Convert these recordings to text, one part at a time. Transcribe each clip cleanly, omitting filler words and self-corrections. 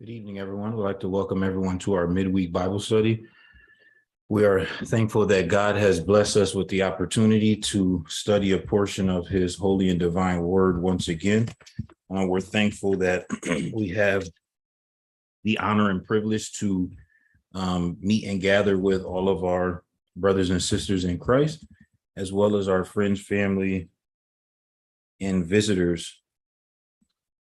Good evening, everyone. We'd like to welcome everyone to our midweek Bible study. We are thankful that God has blessed us with the opportunity to study a portion of his holy and divine word once again. We're thankful that we have the honor and privilege to meet and gather with all of our brothers and sisters in Christ, as well as our friends, family, and visitors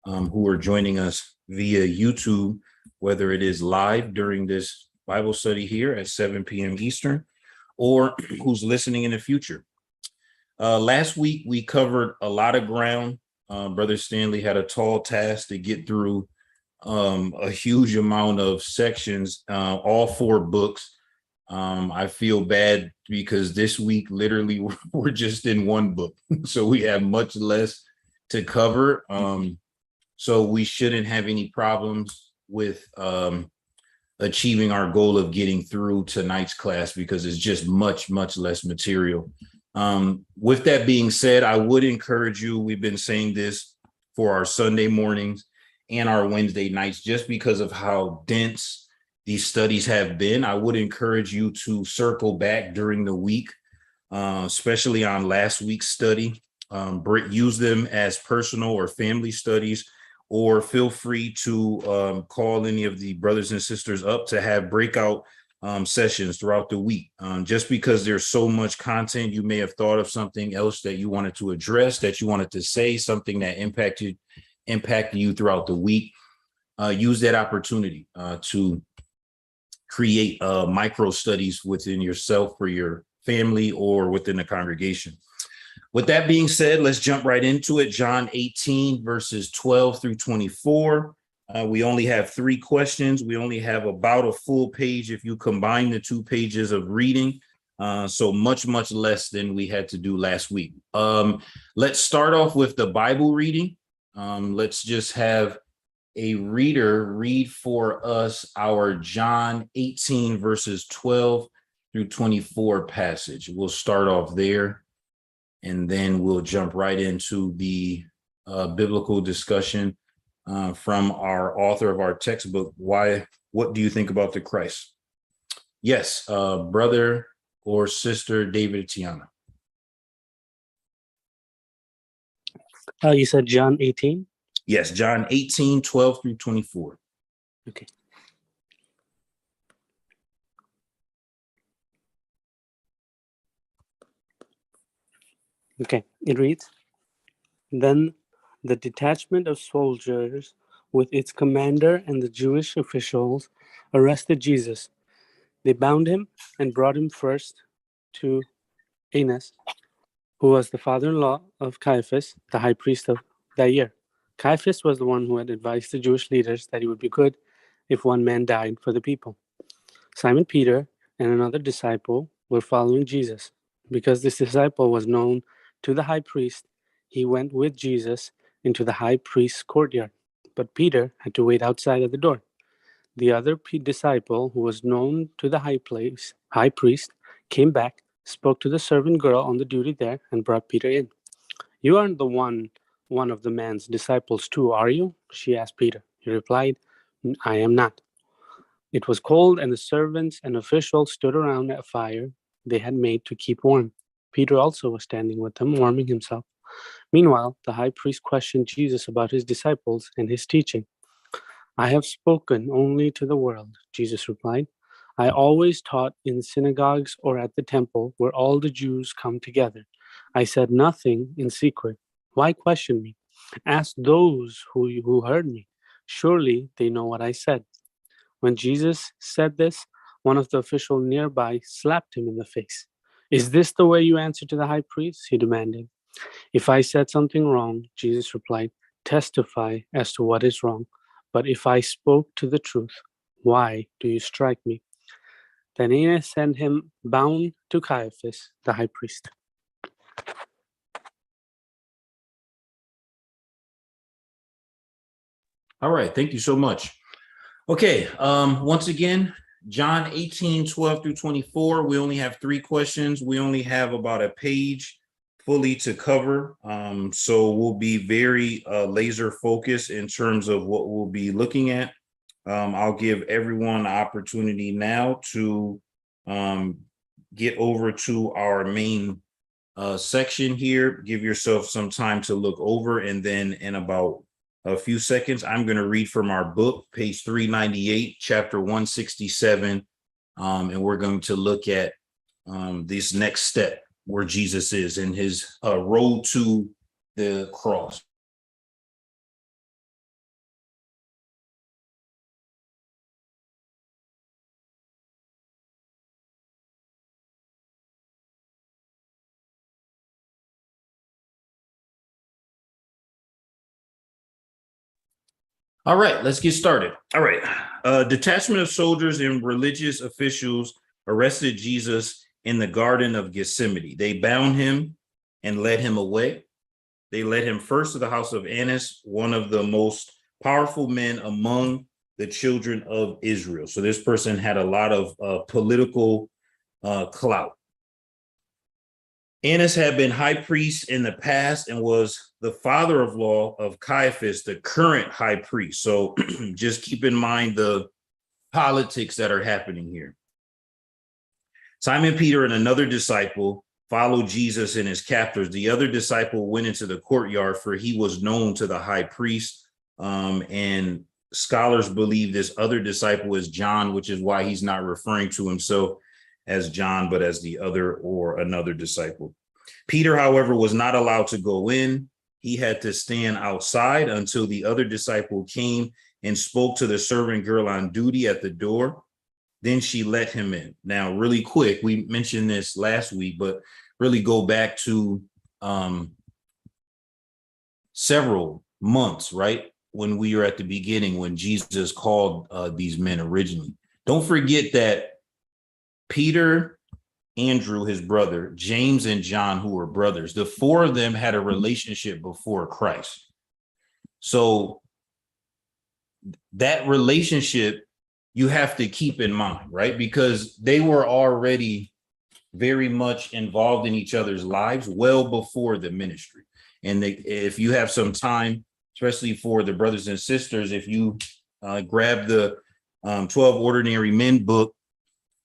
who are joining us via YouTube, whether it is live during this Bible study here at 7 p.m. Eastern, or who's listening in the future. Last week, we covered a lot of ground. Brother Stanley had a tall task to get through a huge amount of sections, all 4 books. I feel bad because this week, literally, we're just in 1 book. So we have much less to cover. So we shouldn't have any problems with achieving our goal of getting through tonight's class because it's just much less material. With that being said, I would encourage you, we've been saying this for our Sunday mornings and our Wednesday nights, just because of how dense these studies have been. I would encourage you to circle back during the week, especially on last week's study. Use them as personal or family studies, or feel free to call any of the brothers and sisters up to have breakout sessions throughout the week. Just because there's so much content, you may have thought of something else that you wanted to address, that you wanted to say, something that impacted you throughout the week. Use that opportunity to create micro studies within yourself, for your family, or within the congregation. With that being said, let's jump right into it. John 18, verses 12 through 24. We only have 3 questions. We only have about a full page if you combine the 2 pages of reading. So much less than we had to do last week. Let's start off with the Bible reading. Let's just have a reader read for us our John 18, verses 12 through 24 passage. We'll start off there, and then we'll jump right into the biblical discussion from our author of our textbook. What do you think about the Christ? Yes, brother or sister David Tiana. You said John 18? Yes, John 18, 12 through 24. Okay. Okay, it reads, "Then the detachment of soldiers with its commander and the Jewish officials arrested Jesus. They bound him and brought him first to Annas, who was the father-in-law of Caiaphas, the high priest of that year. Caiaphas was the one who had advised the Jewish leaders that it would be good if one man died for the people. Simon Peter and another disciple were following Jesus. Because this disciple was known to the high priest, he went with Jesus into the high priest's courtyard, but Peter had to wait outside at the door. The other disciple, who was known to the high priest, came back, spoke to the servant girl on the duty there, and brought Peter in. "You aren't the one of the man's disciples too, are you?" she asked Peter. He replied, "I am not." It was cold, and the servants and officials stood around a fire they had made to keep warm. Peter also was standing with them, warming himself. Meanwhile, the high priest questioned Jesus about his disciples and his teaching. "I have spoken only to the world," Jesus replied. "I always taught in synagogues or at the temple where all the Jews come together. I said nothing in secret. Why question me? Ask those who heard me. Surely they know what I said." When Jesus said this, one of the officials nearby slapped him in the face. "Is this the way you answer to the high priest?" he demanded. "If I said something wrong," Jesus replied, "testify as to what is wrong. But if I spoke to the truth, why do you strike me?" Then Annas sent him bound to Caiaphas, the high priest. All right, thank you so much. Okay, once again, John 18, 12 through 24. We only have 3 questions. We only have about a page fully to cover. So we'll be very laser focused in terms of what we'll be looking at. I'll give everyone an opportunity now to get over to our main section here. Give yourself some time to look over, and then in about a few seconds, I'm going to read from our book, page 398, chapter 167, and we're going to look at this next step where Jesus is in his road to the cross. All right, let's get started. All right. A detachment of soldiers and religious officials arrested Jesus in the Garden of Gethsemane. They bound him and led him away. They led him first to the house of Annas, one of the most powerful men among the children of Israel. So this person had a lot of political clout. Annas had been high priest in the past and was the father-in-law of Caiaphas, the current high priest. So just keep in mind the politics that are happening here. Simon Peter and another disciple followed Jesus and his captors. The other disciple went into the courtyard, for he was known to the high priest. And scholars believe this other disciple is John, which is why he's not referring to himself as John, but as the other or another disciple. Peter, however, was not allowed to go in. He had to stand outside until the other disciple came and spoke to the servant girl on duty at the door. Then she let him in. Now, really quick, we mentioned this last week, but really go back to several months, right? When we were at the beginning, when Jesus called these men originally. Don't forget that Peter, Andrew, his brother, James, and John, who were brothers, the four of them had a relationship before Christ. So that relationship you have to keep in mind, right? Because they were already very much involved in each other's lives well before the ministry. And if you have some time, especially for the brothers and sisters, if you grab the 12 Ordinary Men book,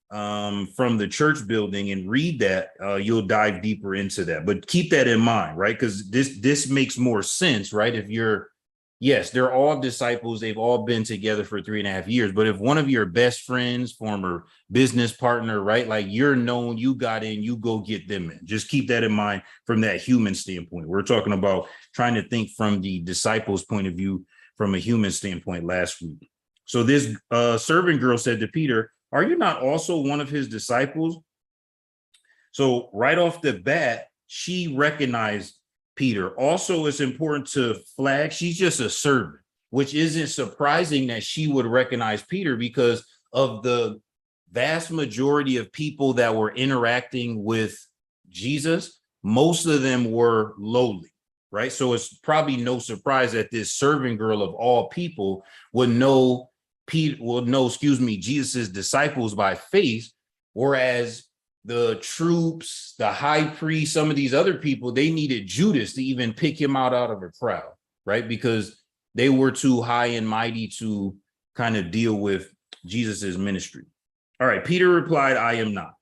from the church building and read that, you'll dive deeper into that. But keep that in mind, right? Because this makes more sense, right? If yes, they're all disciples, they've all been together for 3.5 years. But if one of your best friends, former business partner, right, like you're known, you got in, you go get them in. Just keep that in mind from that human standpoint. We're talking about trying to think from the disciples' point of view, from a human standpoint last week. So this servant girl said to Peter, "Are you not also one of his disciples?" So right off the bat, she recognized Peter. Also, it's important to flag, she's just a servant, which isn't surprising that she would recognize Peter because of the vast majority of people that were interacting with Jesus. Most of them were lowly, right? So it's probably no surprise that this servant girl of all people would know Jesus's disciples by faith, whereas the troops, the high priest, some of these other people, they needed Judas to even pick him out of a crowd, right? Because they were too high and mighty to kind of deal with Jesus's ministry. All right, Peter replied, "I am not."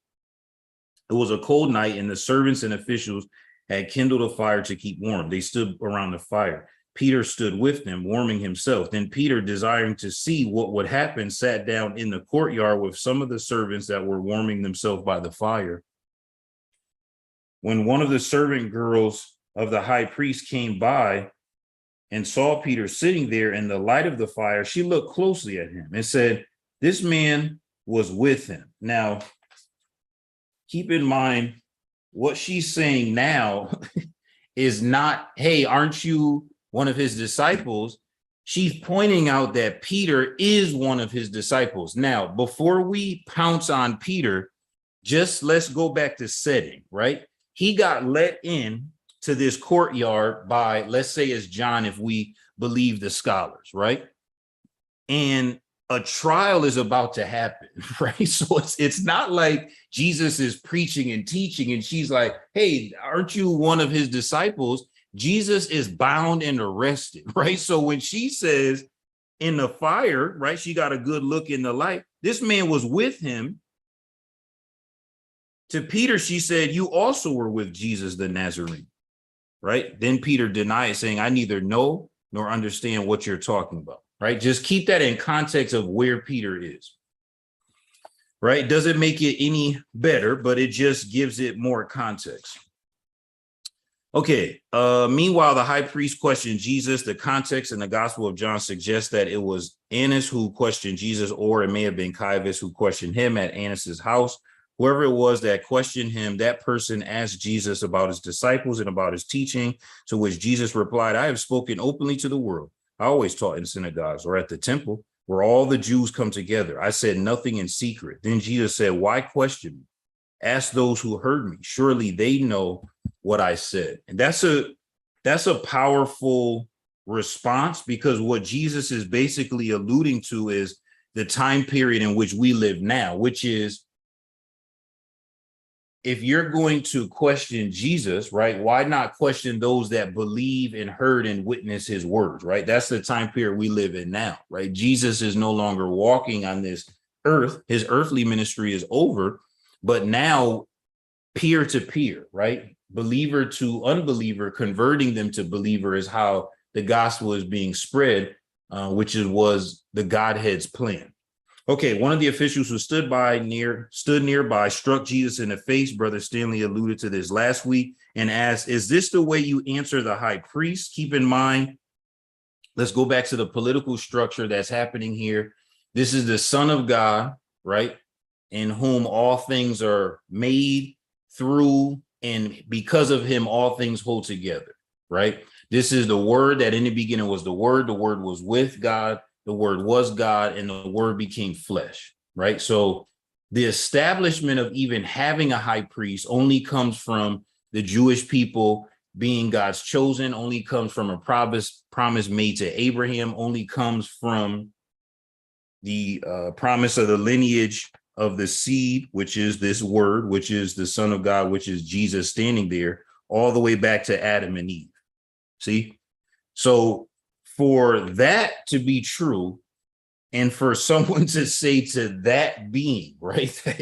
It was a cold night, and the servants and officials had kindled a fire to keep warm. They stood around the fire. Peter stood with them, warming himself. Then Peter, desiring to see what would happen, sat down in the courtyard with some of the servants that were warming themselves by the fire. When one of the servant girls of the high priest came by and saw Peter sitting there in the light of the fire, she looked closely at him and said, "This man was with him." Now, keep in mind, what she's saying now is not, "Hey, aren't you one of his disciples?" She's pointing out that Peter is one of his disciples. Now, before we pounce on Peter, just let's go back to setting, right? He got let in to this courtyard by, let's say it's John, if we believe the scholars, right? And a trial is about to happen, right? So it's not like Jesus is preaching and teaching and she's like, "Hey, aren't you one of his disciples?" Jesus is bound and arrested, right? So when she says, in the fire, right? She got a good look in the light. This man was with him. To Peter, she said, you also were with Jesus the Nazarene, right? Then Peter denied, saying, I neither know nor understand what you're talking about, right? Just keep that in context of where Peter is, right? Doesn't make it any better, but it just gives it more context. Okay, meanwhile, the high priest questioned Jesus. The context in the Gospel of John suggests that it was Annas who questioned Jesus, or it may have been Caiaphas who questioned him at Annas's house. Whoever it was that questioned him, that person asked Jesus about his disciples and about his teaching, to which Jesus replied, I have spoken openly to the world. I always taught in synagogues or at the temple where all the Jews come together. I said nothing in secret. Then Jesus said, why question me? Ask those who heard me. Surely they know what I said. And that's a powerful response, because what Jesus is basically alluding to is the time period in which we live now, which is, if you're going to question Jesus, right, why not question those that believe and heard and witness his words, right? That's the time period we live in now, right? Jesus is no longer walking on this earth. His earthly ministry is over, but now peer to peer, right? Believer to unbeliever, converting them to believer is how the gospel is being spread, which was the Godhead's plan. Okay, one of the officials who stood nearby struck Jesus in the face. Brother Stanley alluded to this last week and asked, is this the way you answer the high priest? Keep in mind, let's go back to the political structure that's happening here. This is the Son of God, right? In whom all things are made, through, and because of him, all things hold together, right? This is the Word that in the beginning was the Word was with God. The Word was God, and the Word became flesh, right? So the establishment of even having a high priest only comes from the Jewish people being God's chosen, only comes from a promise made to Abraham, only comes from the promise of the lineage of the seed, which is this Word, which is the Son of God, which is Jesus standing there, all the way back to Adam and Eve. See? So for that to be true, and for someone to say to that being, right, that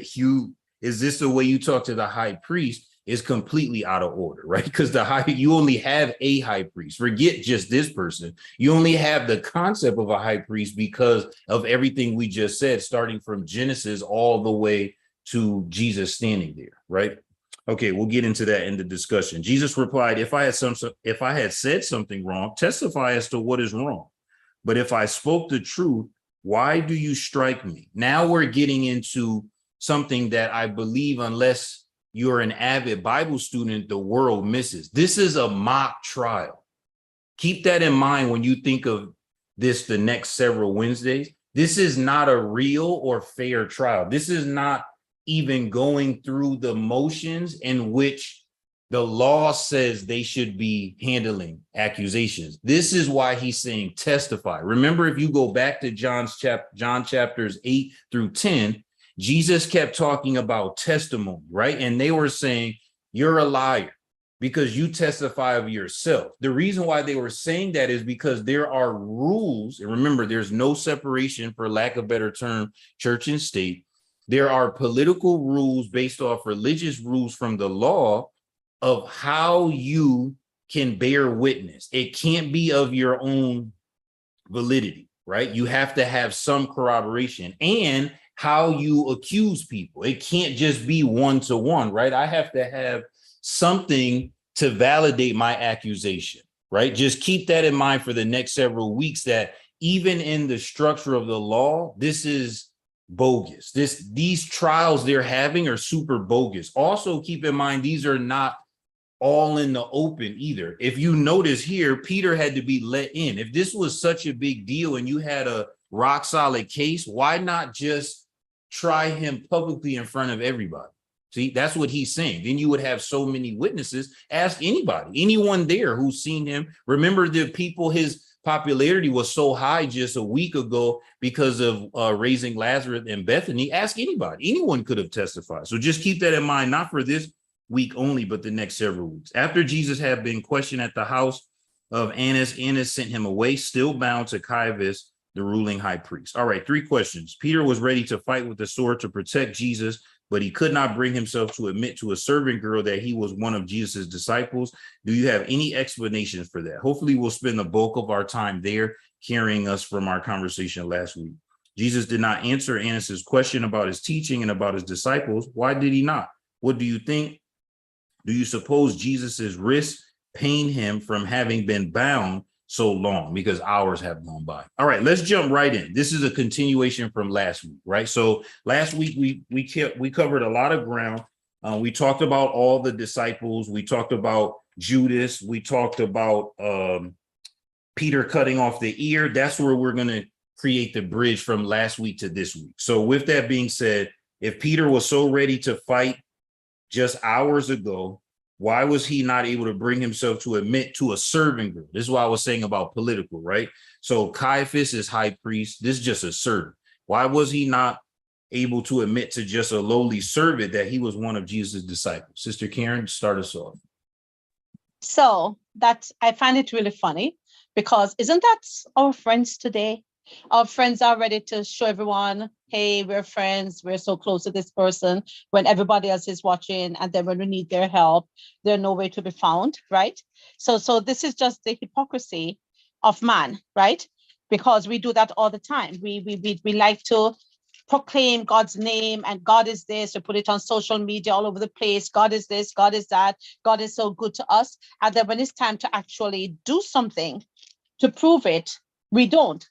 is this the way you talk to the high priest, is completely out of order, right? Because you only have a high priest. Forget just this person. You only have the concept of a high priest because of everything we just said, starting from Genesis all the way to Jesus standing there, right? Okay, we'll get into that in the discussion. Jesus replied, if I had said something wrong, testify as to what is wrong. But if I spoke the truth, why do you strike me? Now we're getting into something that I believe, unless you're an avid Bible student, the world misses. This is a mock trial. Keep that in mind when you think of this the next several Wednesdays. This is not a real or fair trial. This is not even going through the motions in which the law says they should be handling accusations. This is why he's saying testify. Remember, if you go back to John chapters 8 through 10, Jesus kept talking about testimony, right? And they were saying, you're a liar because you testify of yourself. The reason why they were saying that is because there are rules. And remember, there's no separation, for lack of a better term, church and state. There are political rules based off religious rules from the law of how you can bear witness. It can't be of your own validity, right? You have to have some corroboration, and how you accuse people. It can't just be one-to-one, right? I have to have something to validate my accusation, right? Just keep that in mind for the next several weeks, that even in the structure of the law, this is bogus. These trials they're having are super bogus. Also, keep in mind, these are not all in the open either. If you notice here, Peter had to be let in. If this was such a big deal and you had a rock solid case, why not just try him publicly in front of everybody? See, that's what he's saying. Then you would have so many witnesses. Ask anybody, anyone there who's seen him. Remember, the people, his popularity was so high just a week ago because of raising Lazarus in Bethany. Ask anybody. Anyone could have testified. So just keep that in mind, not for this week only, but the next several weeks. After Jesus had been questioned at the house of Annas, Annas sent him away, still bound to Caiaphas, the ruling high priest. All right, 3 questions. Peter was ready to fight with the sword to protect Jesus, but he could not bring himself to admit to a servant girl that he was one of Jesus's disciples. Do you have any explanations for that? Hopefully we'll spend the bulk of our time there, carrying us from our conversation last week. Jesus did not answer Annas' question about his teaching and about his disciples. Why did he not? What do you think? Do you suppose Jesus's wrists pain him from having been bound so long? Because hours have gone by. All right, let's jump right in. This is a continuation from last week, right? So last week we covered a lot of ground. We talked about all the disciples. We talked about Judas. We talked about Peter cutting off the ear. That's where we're going to create the bridge from last week to this week. So with that being said, if Peter was so ready to fight just hours ago, why was he not able to bring himself to admit to a servant girl? This is what I was saying about political, right? So Caiaphas is high priest. This is just a servant. Why was he not able to admit to just a lowly servant that he was one of Jesus' disciples? Sister Karen, start us off. So I find it really funny, because isn't that our friends today? Our friends are ready to show everyone, hey, we're friends, we're so close to this person, when everybody else is watching, and then when we need their help, they're nowhere to be found, right? So this is just the hypocrisy of man, right? Because we do that all the time. We like to proclaim God's name, and God is this, to put it on social media all over the place. God is this, God is that, God is so good to us. And then when it's time to actually do something to prove it, we don't.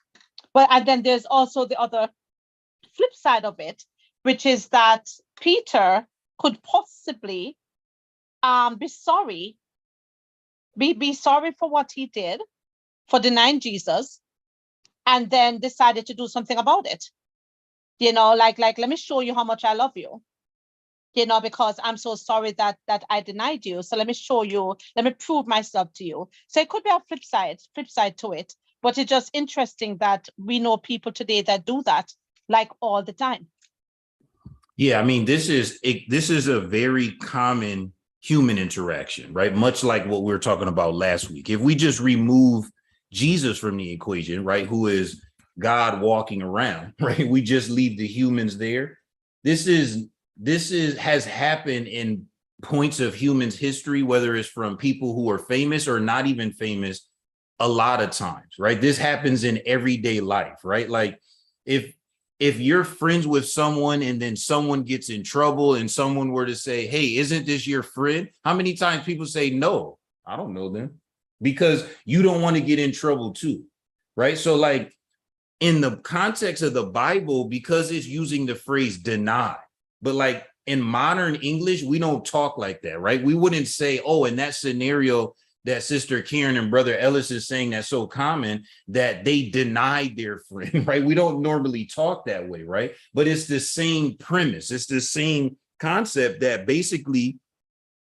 And then there's also the other flip side of it, which is that Peter could possibly be sorry for what he did, for denying Jesus, and then decided to do something about it. Like let me show you how much I love you, because I'm so sorry that I denied you. So let me show you, let me prove myself to you. So it could be a flip side to it. But it's just interesting that we know people today that do that, like, all the time. Yeah, I mean, this is a very common human interaction, right? Much like what we were talking about last week. If we just remove Jesus from the equation, right, who is God walking around, right? We just leave the humans there. This has happened in points of humans' history, whether it's from people who are famous or not even famous, a lot of times, right? This happens in everyday life, right? Like if you're friends with someone and then someone gets in trouble and someone were to say, hey, isn't this your friend? How many times people say, no, I don't know them, because you don't want to get in trouble too, right? So like in the context of the Bible, because it's using the phrase deny, but like in modern English, we don't talk like that, right? We wouldn't say, oh, in that scenario that Sister Karen and Brother Ellis is saying that's so common, that they denied their friend, right? We don't normally talk that way, right? But it's the same premise. It's the same concept that basically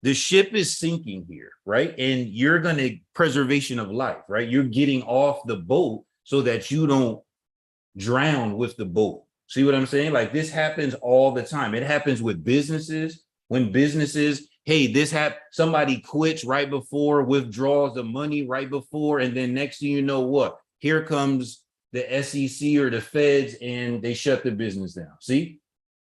the ship is sinking here, right? And you're going to preservation of life, right? You're getting off the boat so that you don't drown with the boat. See what I'm saying? Like this happens all the time. It happens with businesses. When businesses, hey, somebody quits right before, withdraws the money right before, and then next thing you know what? Here comes the SEC or the feds and they shut the business down. See?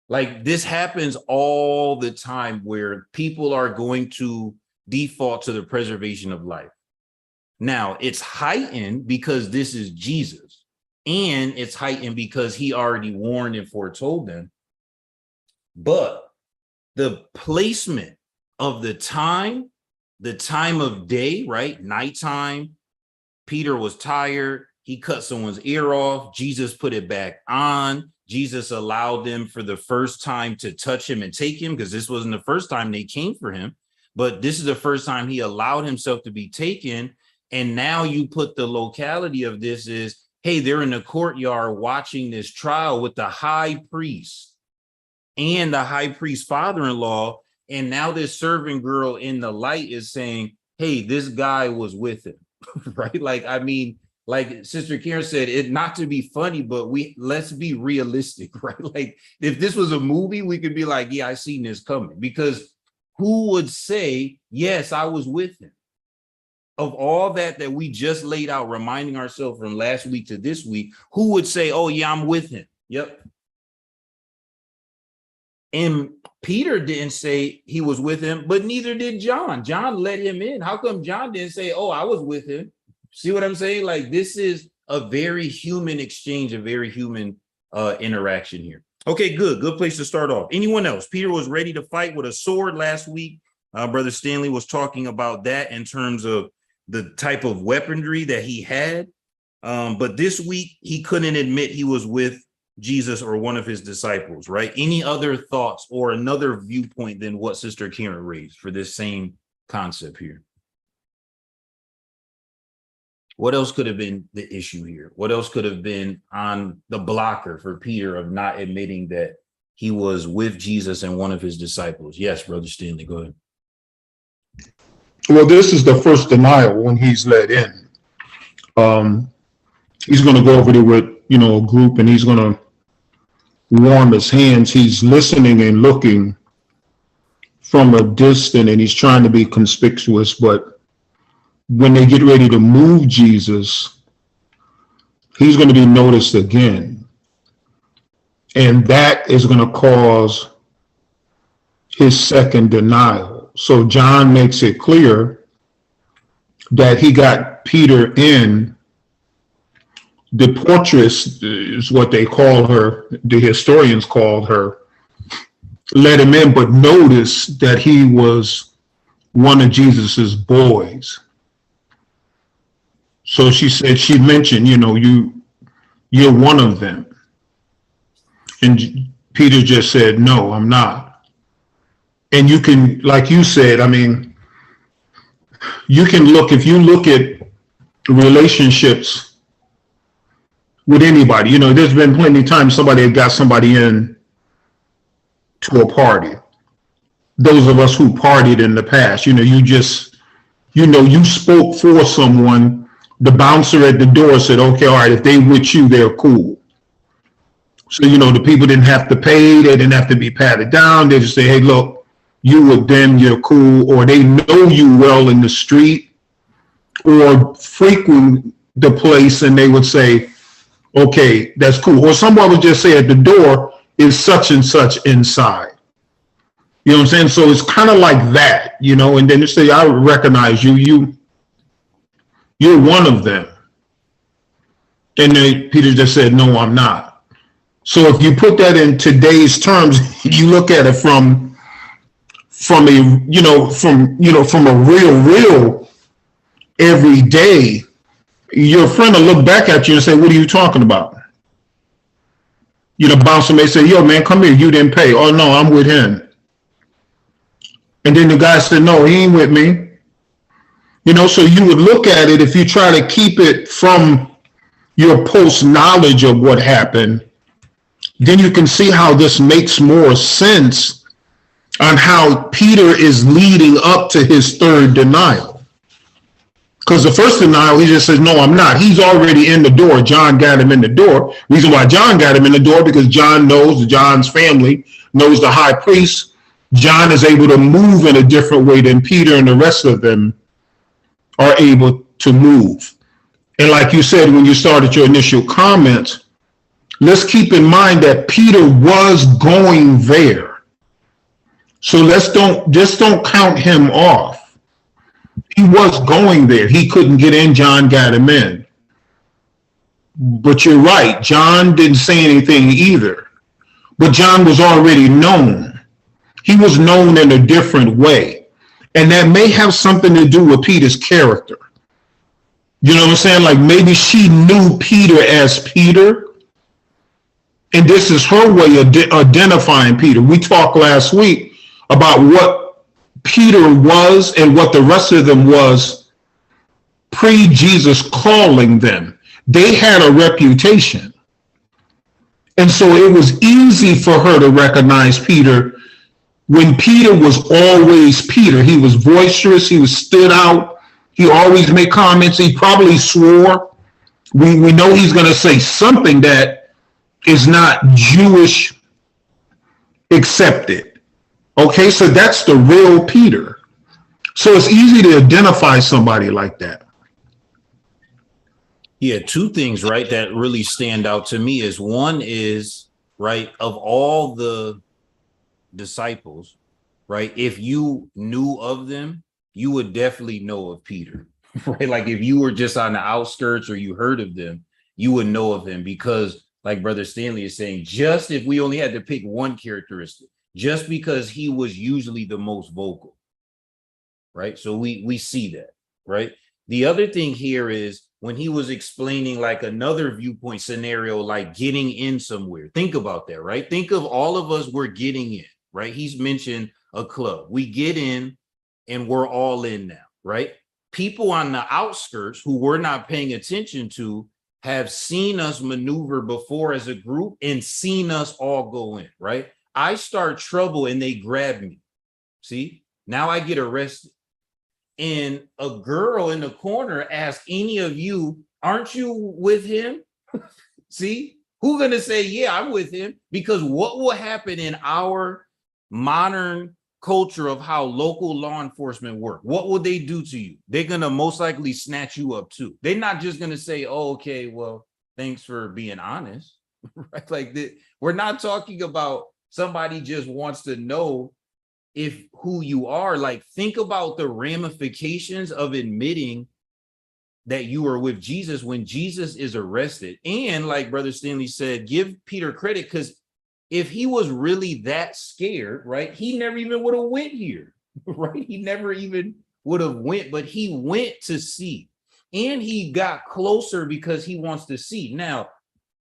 Like this happens all the time where people are going to default to the preservation of life. Now, it's heightened because this is Jesus, and it's heightened because he already warned and foretold them. But the placement of the time of day, right? Nighttime, Peter was tired. He cut someone's ear off. Jesus put it back on. Jesus allowed them for the first time to touch him and take him, because this wasn't the first time they came for him, but this is the first time he allowed himself to be taken. And now you put the locality of this is, hey, they're in the courtyard watching this trial with the high priest and the high priest's father-in-law. And now this servant girl in the light is saying, hey, this guy was with him, right? Like, I mean, like Sister Karen said, it not to be funny, but let's be realistic, right? Like if this was a movie, we could be like, yeah, I seen this coming, because who would say, yes, I was with him? of all that we just laid out, reminding ourselves from last week to this week, who would say, oh yeah, I'm with him? Yep. And Peter didn't say he was with him, but neither did John. John let him in. How come John didn't say, oh, I was with him? See what I'm saying? Like, this is a very human exchange, a very human interaction here. Okay, good place to start off. Anyone else? Peter was ready to fight with a sword last week. Brother Stanley was talking about that in terms of the type of weaponry that he had. But this week, he couldn't admit he was with Jesus or one of his disciples, right? Any other thoughts or another viewpoint than what Sister Karen raised for this same concept here? What else could have been the issue here? What else could have been on the blocker for Peter of not admitting that he was with Jesus and one of his disciples? Yes, Brother Stanley, go ahead. Well, this is the first denial when he's let in. He's going to go over there with, a group, and he's going to warm his hands. He's listening and looking from a distance, and he's trying to be conspicuous, but when they get ready to move Jesus, he's going to be noticed again. And that is going to cause his second denial. So John makes it clear that he got Peter in. The portress is what they call her, the historians called her, let him in, but notice that he was one of Jesus's boys. So she mentioned, you're one of them. And Peter just said, no, I'm not. And you can, like you said, you can look, if you look at relationships with anybody, there's been plenty of times somebody had got somebody in to a party. Those of us who partied in the past, you spoke for someone. The bouncer at the door said, okay, all right, if they with you, they're cool. So, the people didn't have to pay. They didn't have to be patted down. They just say, hey, look, you with them, you're cool. Or they know you well in the street or frequent the place, and they would say, okay, that's cool. Or someone would just say at the door is such and such inside. You know what I'm saying? So it's kind of like that, and then they say, I recognize you. You're one of them. And then Peter just said, no, I'm not. So if you put that in today's terms, you look at it from a real every day, your friend will look back at you and say, what are you talking about? Bouncer may say, yo, man, come here. You didn't pay. Oh, no, I'm with him. And then the guy said, no, he ain't with me. So you would look at it, if you try to keep it from your post knowledge of what happened, then you can see how this makes more sense on how Peter is leading up to his third denial. Because the first denial, he just says, no, I'm not. He's already in the door. John got him in the door. Reason why John got him in the door, because John knows, John's family knows the high priest. John is able to move in a different way than Peter and the rest of them are able to move. And like you said, when you started your initial comments, let's keep in mind that Peter was going there. So just don't count him off. He was going there. He couldn't get in. John got him in. But you're right. John didn't say anything either. But John was already known. He was known in a different way. And that may have something to do with Peter's character. You know what I'm saying? Like maybe she knew Peter as Peter. And this is her way of identifying Peter. We talked last week about what Peter was and what the rest of them was pre-Jesus calling them. They had a reputation. And so it was easy for her to recognize Peter when Peter was always Peter. He was boisterous. He was stood out. He always made comments. He probably swore. We know he's going to say something that is not Jewish accepted. Okay, so that's the real Peter. So it's easy to identify somebody like that. Yeah, two things, right, that really stand out to me is one is, right, of all the disciples, right, if you knew of them, you would definitely know of Peter, right? Like if you were just on the outskirts or you heard of them, you would know of him because, like Brother Stanley is saying, just if we only had to pick one characteristic, just because he was usually the most vocal, right? So we see that, right? The other thing here is when he was explaining like another viewpoint scenario, like getting in somewhere. Think about that, right? Think of all of us, we're getting in, right? He's mentioned a club. We get in and we're all in now, right? People on the outskirts who we're not paying attention to have seen us maneuver before as a group and seen us all go in, right? I start trouble and they grab me. See, now I get arrested. And a girl in the corner asks any of you, aren't you with him? See, who's going to say, yeah, I'm with him? Because what will happen in our modern culture of how local law enforcement work? What will they do to you? They're going to most likely snatch you up too. They're not just going to say, oh, okay, well, thanks for being honest. Right? Like we're not talking about somebody just wants to know if who you are. Like, think about the ramifications of admitting that you are with Jesus when Jesus is arrested. And like Brother Stanley said, give Peter credit, because if he was really that scared, right, he never even would have went here, right? He never even would have went, but he went to see, and he got closer because he wants to see. Now,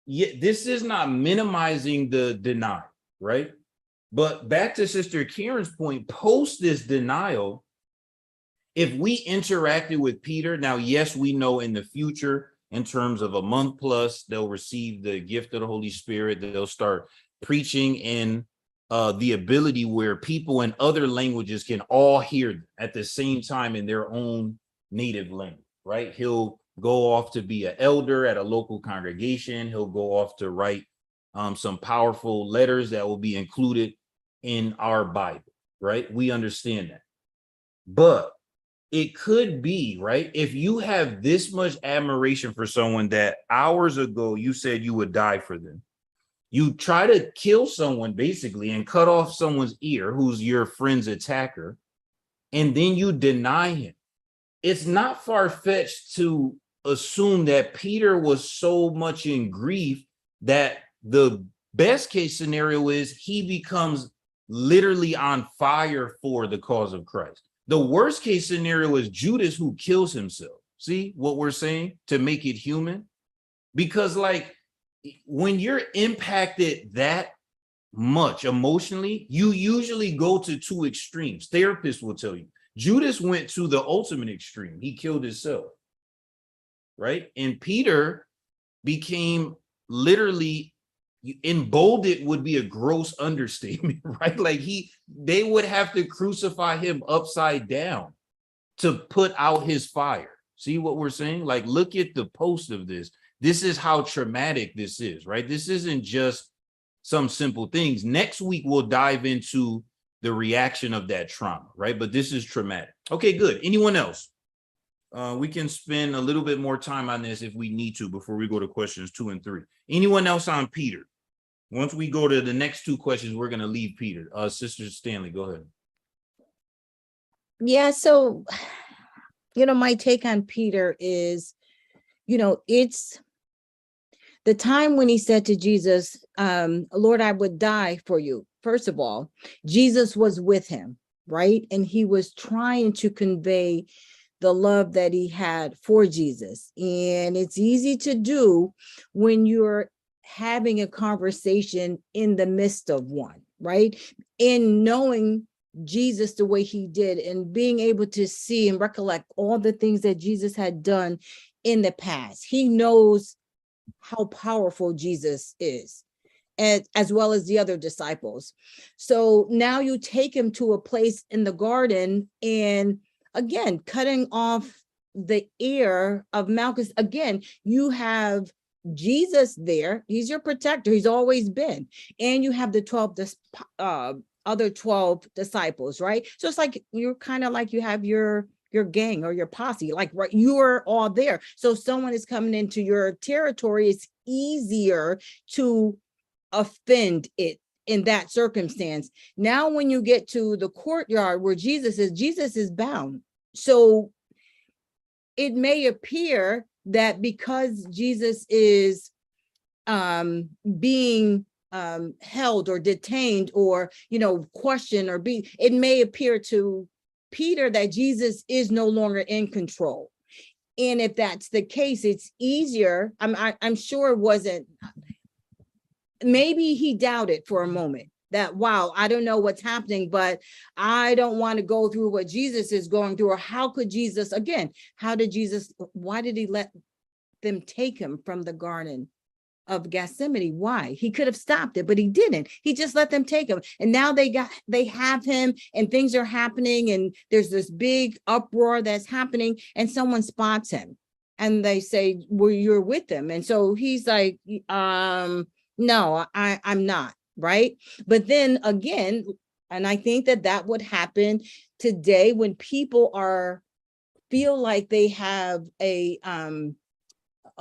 this is not minimizing the denial, right? But back to Sister Karen's point, post this denial, if we interacted with Peter, now, yes, we know in the future, in terms of a month plus, they'll receive the gift of the Holy Spirit. They'll start preaching in the ability where people in other languages can all hear them at the same time in their own native language, right? He'll go off to be an elder at a local congregation. He'll go off to write some powerful letters that will be included in our Bible, right? We understand that. But it could be, right, if you have this much admiration for someone that hours ago you said you would die for them, you try to kill someone basically and cut off someone's ear who's your friend's attacker, and then you deny him. It's not far-fetched to assume that Peter was so much in grief that the best case scenario is he becomes literally on fire for the cause of Christ. The worst case scenario is Judas, who kills himself. See what we're saying to make it human? Because like when you're impacted that much emotionally, you usually go to two extremes. Therapists will tell you. Judas went to the ultimate extreme. He killed himself, right? And Peter became literally, emboldened would be a gross understatement, right? Like they would have to crucify him upside down to put out his fire. See what we're saying? Like, look at the post of this. This is how traumatic this is, right? This isn't just some simple things. Next week, we'll dive into the reaction of that trauma, right? But this is traumatic. Okay, good. Anyone else? We can spend a little bit more time on this if we need to before we go to questions 2 and 3. Anyone else on Peter? Once we go to the next two questions, we're going to leave Peter. Sister Stanley, go ahead. Yeah, so, my take on Peter is, it's the time when he said to Jesus, Lord, I would die for you. First of all, Jesus was with him, right? And he was trying to convey the love that he had for Jesus. And it's easy to do when you're having a conversation in the midst of one, right? In knowing Jesus the way he did and being able to see and recollect all the things that Jesus had done in the past. He knows how powerful Jesus is, and as well as the other disciples. So now you take him to a place in the garden and again, cutting off the ear of Malchus. Again, you have Jesus there. He's your protector. He's always been. And you have the 12 other 12 disciples, right? So it's like you're kind of like you have your gang or your posse, like right, you're all there. So someone is coming into your territory, it's easier to offend it in that circumstance. Now, when you get to the courtyard where Jesus is bound. So it may appear that because Jesus is being held or detained or, questioned or it may appear to Peter that Jesus is no longer in control. And if that's the case, it's easier. I'm sure it wasn't, maybe he doubted for a moment that, wow, I don't know what's happening, but I don't want to go through what Jesus is going through. Or how could Jesus, again, why did he let them take him from the Garden of Gethsemane? Why? He could have stopped it, but he didn't. He just let them take him. And now they have him and things are happening and there's this big uproar that's happening and someone spots him and they say, well, you're with him. And so he's like, no, I'm not, right? But then again, and I think that would happen today when people feel like they have a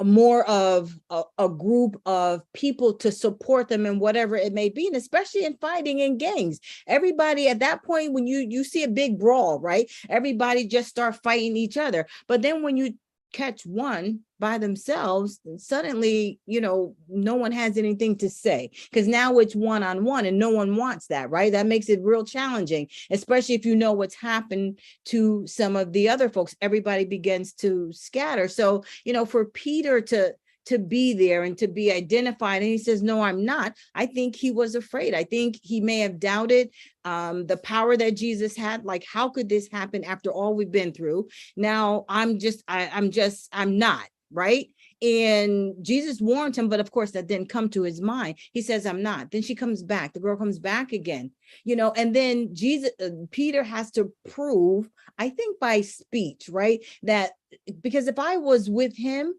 more of a group of people to support them in whatever it may be, and especially in fighting in gangs. Everybody at that point, when you see a big brawl, right? Everybody just start fighting each other. But then when you catch one by themselves, suddenly, no one has anything to say because now it's one-on-one and no one wants that, right? That makes it real challenging, especially if you know what's happened to some of the other folks. Everybody begins to scatter. So, for Peter to be there and to be identified, and he says, no, I'm not. I think he was afraid. I think he may have doubted the power that Jesus had. Like, how could this happen after all we've been through? Now I'm not, right? And Jesus warned him, but of course that didn't come to his mind. He says, I'm not. Then she comes back. The girl comes back again, and then Peter has to prove, I think by speech, right? That because if I was with him,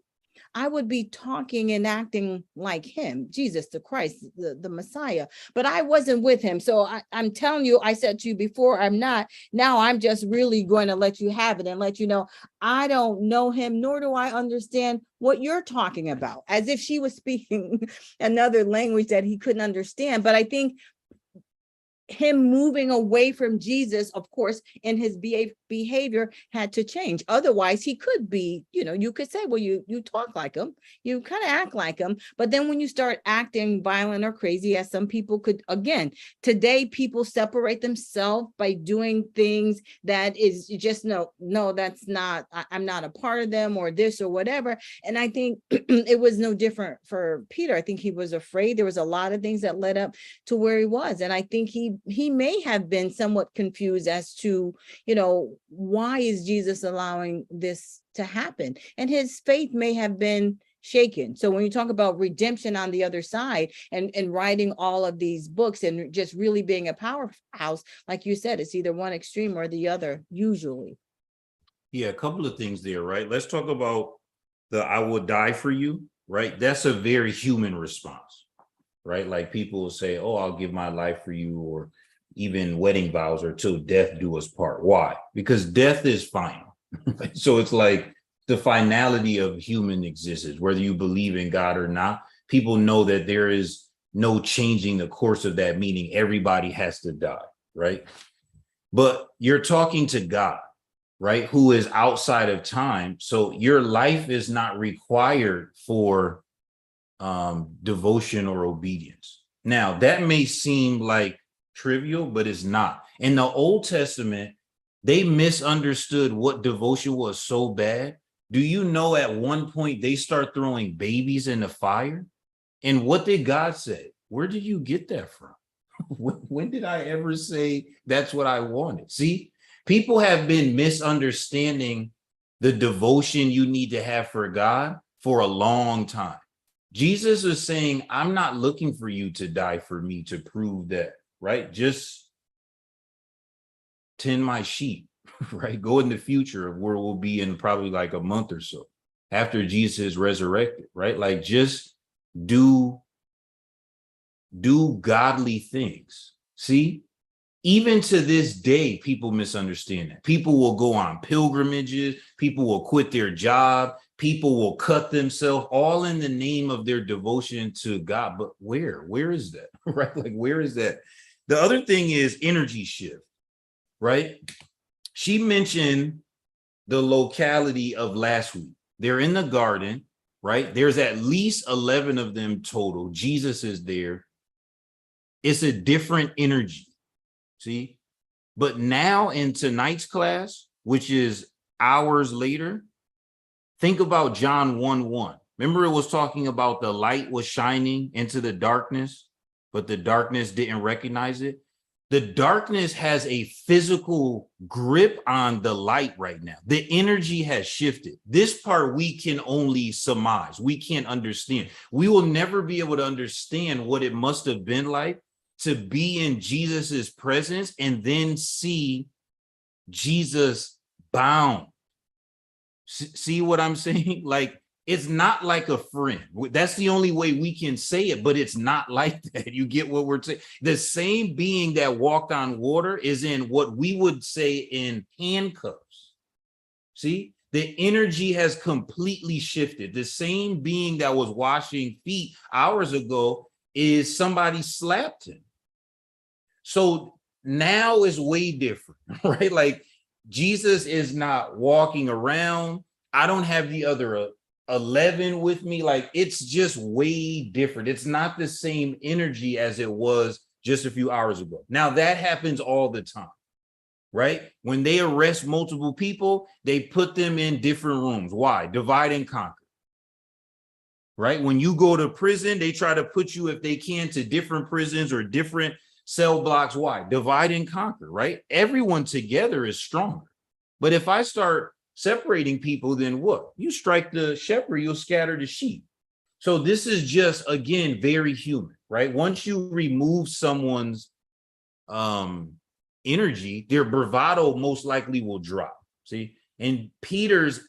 I would be talking and acting like him, Jesus the Christ, the Messiah, but I wasn't with him. So I'm telling you, I said to you before, I'm not. Now I'm just really going to let you have it and let you know, I don't know him, nor do I understand what you're talking about, as if she was speaking another language that he couldn't understand. But I think him moving away from Jesus, of course, in his behavior had to change. Otherwise, he could be, you could say, well, you talk like him, you kind of act like him. But then when you start acting violent or crazy, as some people could, again, today people separate themselves by doing things that is just, no, that's not, I'm not a part of them or this or whatever. And I think it was no different for Peter. I think he was afraid. There was a lot of things that led up to where he was. And I think he may have been somewhat confused as to, why is Jesus allowing this to happen? And his faith may have been shaken. So when you talk about redemption on the other side and writing all of these books and just really being a powerhouse, like you said, it's either one extreme or the other, usually. Yeah, a couple of things there, right? Let's talk about I will die for you, right? That's a very human response, right? Like people will say, oh, I'll give my life for you, or even wedding vows, or till death do us part. Why? Because death is final. So it's like the finality of human existence, whether you believe in God or not. People know that there is no changing the course of that, meaning everybody has to die, right? But you're talking to God, right, who is outside of time. So your life is not required for devotion or obedience. Now, that may seem like trivial, but it's not. In the Old Testament, they misunderstood what devotion was so bad. Do you know at one point they start throwing babies in the fire? And what did God say? Where did you get that from? When did I ever say that's what I wanted? See, people have been misunderstanding the devotion you need to have for God for a long time. Jesus is saying, I'm not looking for you to die for me to prove that, right? Just tend my sheep, right? Go in the future of where we'll be in probably like a month or so after Jesus is resurrected, right? Like just do godly things. See, Even to this day, people misunderstand that. People will go on pilgrimages. People will quit their job. People will cut themselves, all in the name of their devotion to God. But where is that? Right? Like, where is that? The other thing is energy shift, right? She mentioned the locality of last week. They're in the garden, right? There's at least 11 of them total. Jesus is there. It's a different energy. See, but now in tonight's class, which is hours later, think about John 1:1. Remember, it was talking about the light was shining into the darkness, but the darkness didn't recognize it. The darkness has a physical grip on the light right now. The energy has shifted. This part we can only surmise. We can't understand. We will never be able to understand what it must have been like to be in Jesus's presence and then see Jesus bound. See what I'm saying? Like, it's not like a friend. That's the only way we can say it, but it's not like that. You get what we're saying? The same being that walked on water is in what we would say in handcuffs. See, the energy has completely shifted. The same being that was washing feet hours ago is somebody slapped him. So now is way different, right? Like, Jesus is not walking around. I don't have the other 11 with me. Like, it's just way different. It's not the same energy as it was just a few hours ago. Now, that happens all the time, right? When they arrest multiple people, they put them in different rooms. Why? Divide and conquer. Right? When you go to prison, they try to put you, if they can, to different prisons or different cell blocks. Why? Divide and conquer, right? Everyone together is stronger. But if I start separating people, then what? You strike the shepherd, you'll scatter the sheep. So this is just, again, very human, right? Once you remove someone's energy, their bravado most likely will drop. See? And Peter's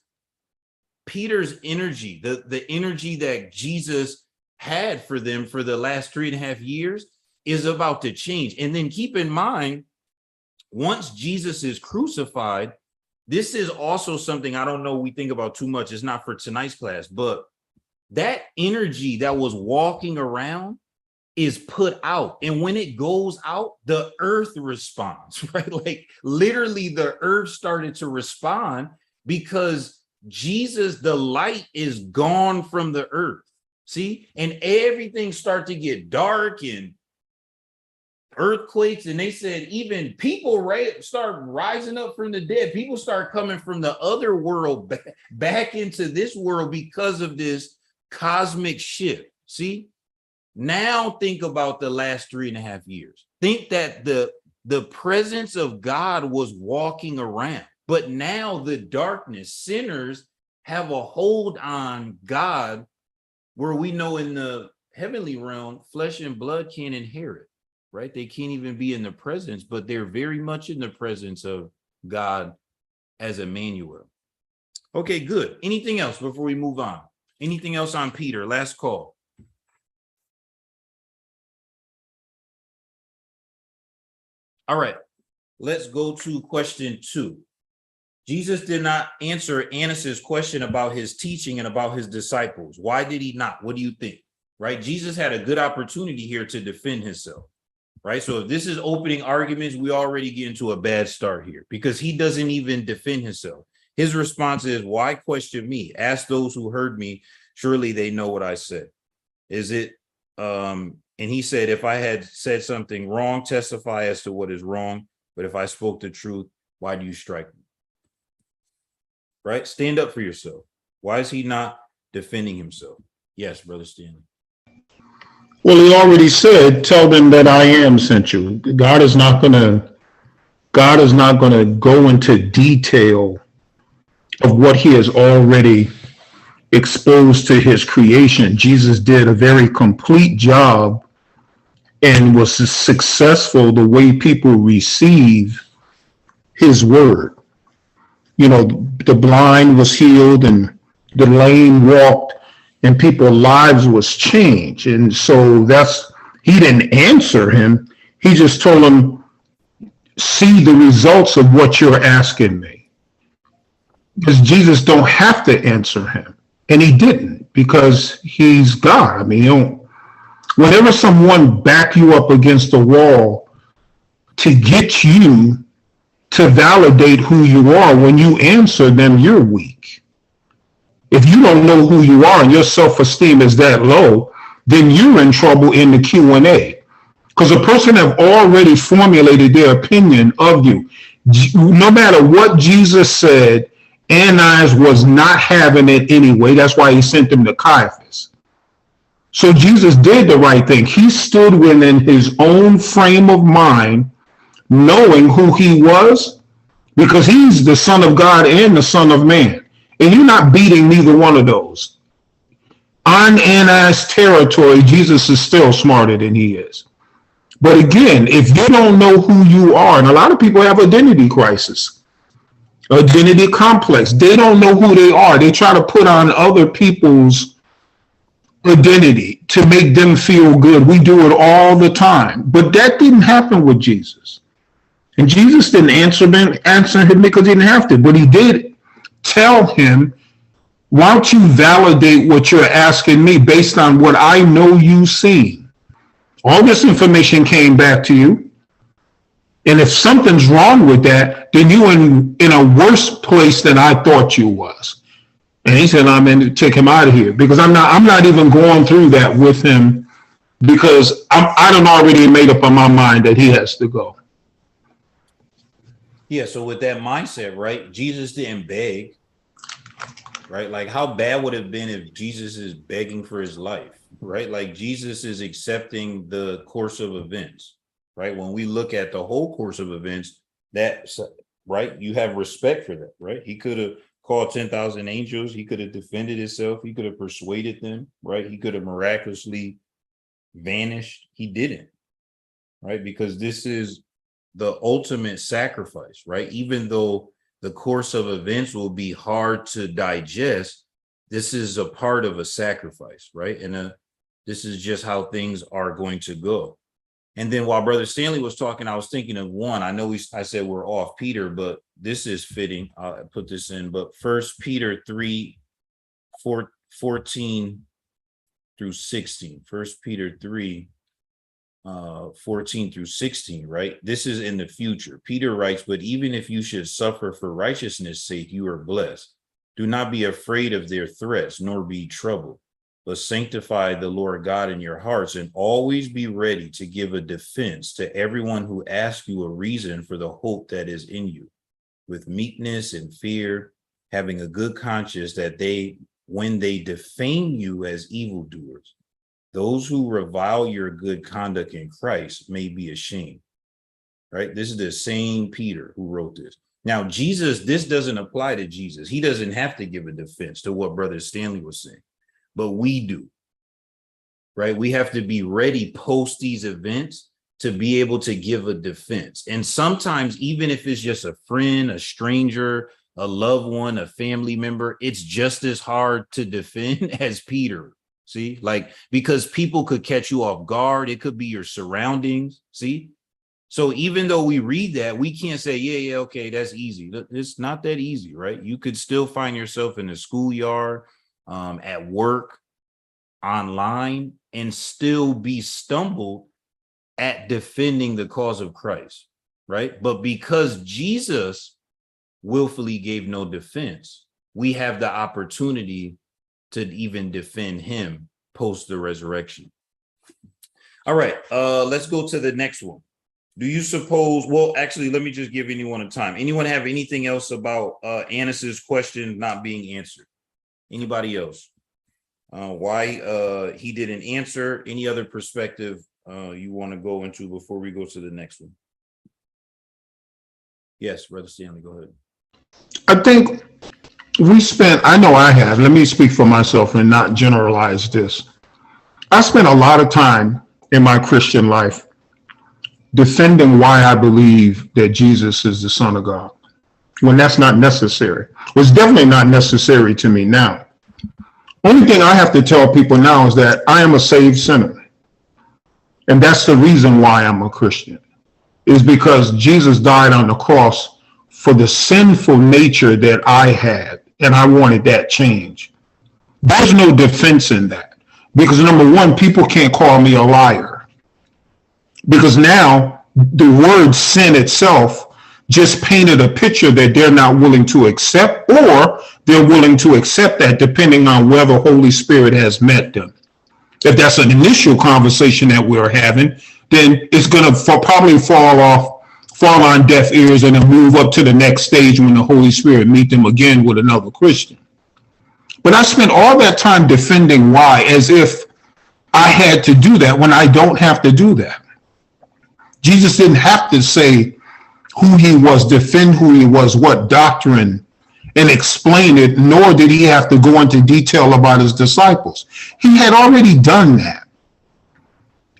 energy, the energy that Jesus had for them for the last 3.5 years, is about to change. And then keep in mind, once Jesus is crucified, this is also something I don't know we think about too much. It's not for tonight's class, but that energy that was walking around is put out. And when it goes out, the earth responds, right? Like, literally the earth started to respond because Jesus, the light, is gone from the earth. See? And everything started to get dark and earthquakes, and they said even people start rising up from the dead. People start coming from the other world back into this world because of this cosmic shift. See, now think about the last 3.5 years. Think that the presence of God was walking around, but now the darkness, sinners have a hold on God, where we know in the heavenly realm, flesh and blood can't inherit. Right? They can't even be in the presence, but they're very much in the presence of God as Emmanuel. Okay, good. Anything else before we move on? Anything else on Peter? Last call. All right, let's go to question 2. Jesus did not answer Annas' question about his teaching and about his disciples. Why did he not? What do you think? Right? Jesus had a good opportunity here to defend himself. Right. So if this is opening arguments, we already get into a bad start here, because he doesn't even defend himself. His response is, why question me? Ask those who heard me. Surely they know what I said. Is it? And he said, if I had said something wrong, testify as to what is wrong. But if I spoke the truth, why do you strike me? Right. Stand up for yourself. Why is he not defending himself? Yes, Brother Stanley. Well, he already said, tell them that I am sent you. God is not going to go into detail of what he has already exposed to his creation. Jesus did a very complete job and was successful the way people receive his word. You know, the blind was healed and the lame walked, and people's lives was changed. And so he didn't answer him. He just told him, see the results of what you're asking me. Because Jesus don't have to answer him. And he didn't, because he's God. I mean, whenever someone back you up against the wall to get you to validate who you are, when you answer them, you're weak. If you don't know who you are and your self-esteem is that low, then you're in trouble in the Q&A. Because a person have already formulated their opinion of you. No matter what Jesus said, Ananias was not having it anyway. That's why he sent them to Caiaphas. So Jesus did the right thing. He stood within his own frame of mind, knowing who he was, because he's the Son of God and the Son of Man. And you're not beating neither one of those. On Ananias' territory, Jesus is still smarter than he is. But again, if you don't know who you are, and a lot of people have identity crisis, identity complex, they don't know who they are. They try to put on other people's identity to make them feel good. We do it all the time. But that didn't happen with Jesus. And Jesus didn't answer him because he didn't have to. But he did tell him, why don't you validate what you're asking me based on what I know you see? All this information came back to you. And if something's wrong with that, then you're in a worse place than I thought you was. And he said, I'm going to take him out of here, because I'm not even going through that with him, because I done already made up in my mind that he has to go. Yeah, so with that mindset, right, Jesus didn't beg, right? Like, how bad would it have been if Jesus is begging for his life, right? Like, Jesus is accepting the course of events, right? When we look at the whole course of events, that's right, you have respect for that, right? He could have called 10,000 angels. He could have defended himself. He could have persuaded them, right? He could have miraculously vanished. He didn't, right? Because this is the ultimate sacrifice, right? Even though the course of events will be hard to digest, this is a part of a sacrifice, right? And this is just how things are going to go. And then while Brother Stanley was talking, I was thinking of one. I know I said we're off Peter, but this is fitting. I'll put this in. But 1 Peter 3:14 through 16. 1 Peter 3:14 through 16, right? This is in the future. Peter writes, but even if you should suffer for righteousness' sake, you are blessed. Do not be afraid of their threats, nor be troubled, but sanctify the Lord God in your hearts, and always be ready to give a defense to everyone who asks you a reason for the hope that is in you, with meekness and fear, having a good conscience, that when they defame you as evildoers, those who revile your good conduct in Christ may be ashamed, right? This is the same Peter who wrote this. Now, Jesus, this doesn't apply to Jesus. He doesn't have to give a defense to what Brother Stanley was saying, but we do, right? We have to be ready post these events to be able to give a defense. And sometimes, even if it's just a friend, a stranger, a loved one, a family member, it's just as hard to defend as Peter. See, like, because people could catch you off guard. It could be your surroundings. See, so even though we read that, we can't say, yeah, okay, that's easy. It's not that easy, right? You could still find yourself in the schoolyard, at work, online, and still be stumbled at defending the cause of Christ, right? But because Jesus willfully gave no defense, we have the opportunity to even defend him post the resurrection. All right, let's go to the next one. Do you suppose, well, actually, let me just give anyone a time. Anyone have anything else about Annis's question not being answered? Anybody else? Why he didn't answer? Any other perspective you want to go into before we go to the next one? Yes, Brother Stanley, go ahead. I think I know I have, let me speak for myself and not generalize this. I spent a lot of time in my Christian life defending why I believe that Jesus is the Son of God, when that's not necessary. It's definitely not necessary to me now. Only thing I have to tell people now is that I am a saved sinner. And that's the reason why I'm a Christian. is because Jesus died on the cross for the sinful nature that I had, and I wanted that change. There's no defense in that, because number one, people can't call me a liar, because now the word sin itself just painted a picture that they're not willing to accept, or they're willing to accept that depending on whether Holy Spirit has met them. If that's an initial conversation that we're having, then it's going to probably fall on deaf ears, and then move up to the next stage when the Holy Spirit meet them again with another Christian. But I spent all that time defending why, as if I had to do that when I don't have to do that. Jesus didn't have to say who he was, defend who he was, what doctrine, and explain it, nor did he have to go into detail about his disciples. He had already done that.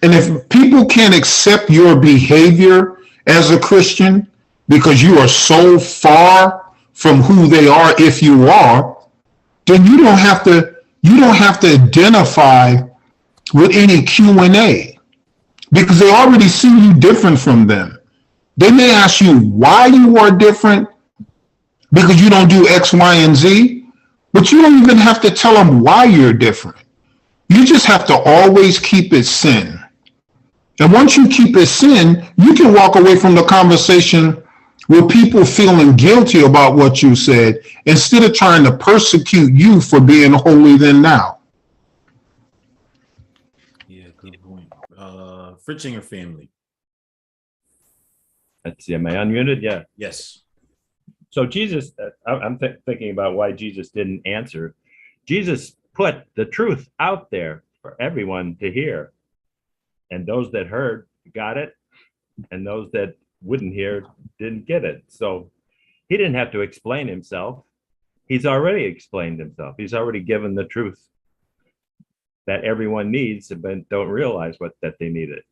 And if people can't accept your behavior as a Christian because you are so far from who they are, if you are, then you don't have to identify with any Q&A, because they already see you different from them. They may ask you why you are different, because you don't do X, Y, and Z, but you don't even have to tell them why you're different. You just have to always keep it sin. And once you keep it sin, you can walk away from the conversation with people feeling guilty about what you said, instead of trying to persecute you for being holy than now. Yeah, good point. Fritzinger family. Let's see, am I unmuted? Yeah. Yes. So Jesus, I'm thinking about why Jesus didn't answer. Jesus put the truth out there for everyone to hear. And those that heard got it, and those that wouldn't hear didn't get it. So he didn't have to explain himself. He's already explained himself. He's already given the truth that everyone needs, but don't realize that they need it.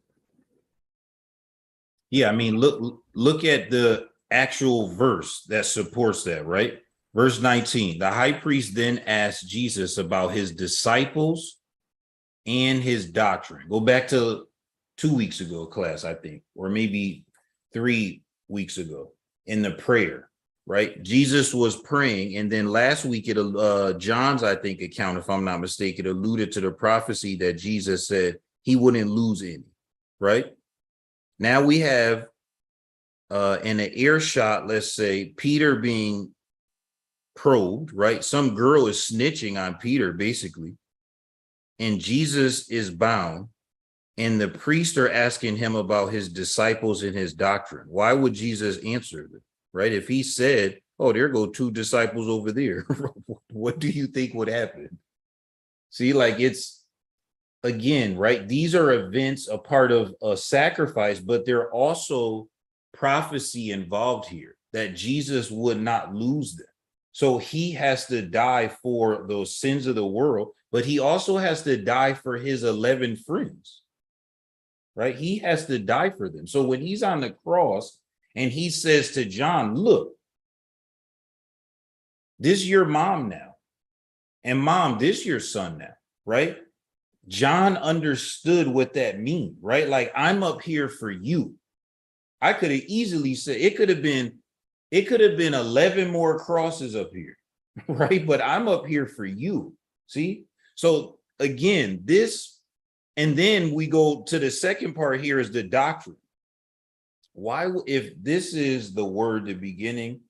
Yeah, I mean, look at the actual verse that supports that, right? Verse 19, the high priest then asked Jesus about his disciples and his doctrine. Go back to 2 weeks ago class, I think, or maybe 3 weeks ago in the prayer, right? Jesus was praying, and then last week at John's, I think, account, if I'm not mistaken, alluded to the prophecy that Jesus said he wouldn't lose any, right? Now we have in an earshot, let's say, Peter being probed, right? Some girl is snitching on Peter, basically, and Jesus is bound, and the priests are asking him about his disciples and his doctrine. Why would Jesus answer them, right? If he said, oh, there go 2 disciples over there, what do you think would happen? See, like, it's, again, right? These are events, a part of a sacrifice, but there are also prophecy involved here that Jesus would not lose them. So he has to die for those sins of the world, but he also has to die for his 11 friends, right? He has to die for them. So when he's on the cross and he says to John, look, this your mom now, and mom, this your son now, right? John understood what that means, right? Like, I'm up here for you. I could have easily said it could have been 11 more crosses up here, right? But I'm up here for you. See? So again, this, and then we go to the second part here is the doctrine. Why, if this is the word, the beginning,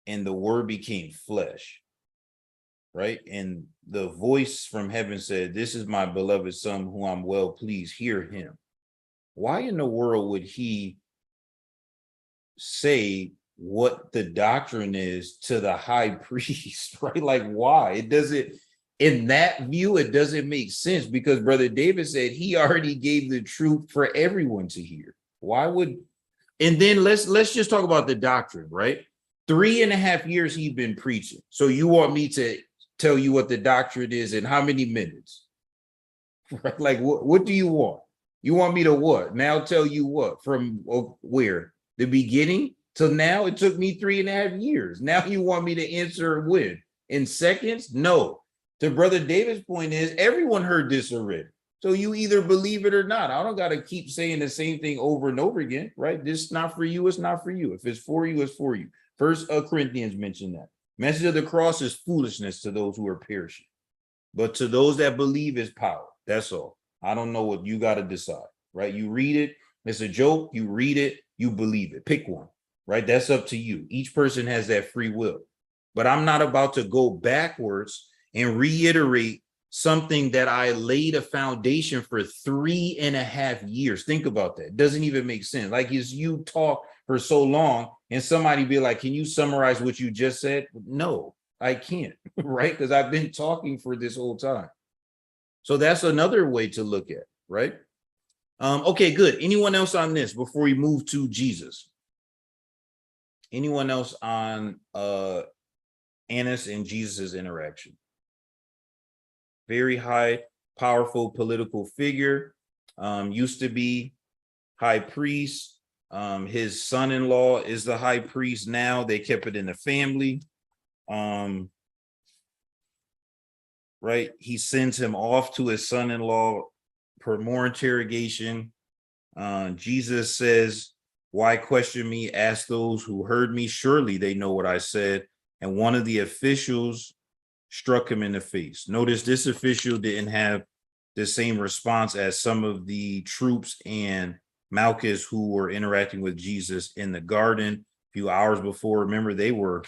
and the word became flesh, right? And the voice from heaven said, this is my beloved son who I'm well pleased, hear him. Why in the world would he say what the doctrine is to the high priest, right? Like, why? It doesn't, in that view, it doesn't make sense, because Brother David said he already gave the truth for everyone to hear. Why would, and then let's just talk about the doctrine, right? 3.5 years he's been preaching. So you want me to tell you what the doctrine is in how many minutes? Right? Like, what do you want? You want me to what? Now tell you what? From where? The beginning till now? It took me 3.5 years. Now you want me to answer when? In seconds? No. To Brother David's point is, everyone heard this already. So you either believe it or not. I don't got to keep saying the same thing over and over again, right? This is not for you. It's not for you. If it's for you, it's for you. First Corinthians mentioned that. Message of the cross is foolishness to those who are perishing. But to those that believe is power. That's all. I don't know what you got to decide, right? You read it. It's a joke. You read it. You believe it. Pick one, right? That's up to you. Each person has that free will. But I'm not about to go backwards and reiterate something that I laid a foundation for 3.5 years. Think about that. It doesn't even make sense. Like, is you talk for so long and somebody be like, can you summarize what you just said? No, I can't, right? Because I've been talking for this whole time. So that's another way to look at it, right? Okay, good. Anyone else on this before we move to Jesus? Anyone else on Annas and Jesus's interaction? Very high, powerful political figure, used to be high priest. His son-in-law is the high priest now. They kept it in the family. Right? He sends him off to his son-in-law for more interrogation. Jesus says, why question me? Ask those who heard me. Surely they know what I said. And one of the officials struck him in the face. Notice this official didn't have the same response as some of the troops and Malchus who were interacting with Jesus in the garden a few hours before. Remember, they were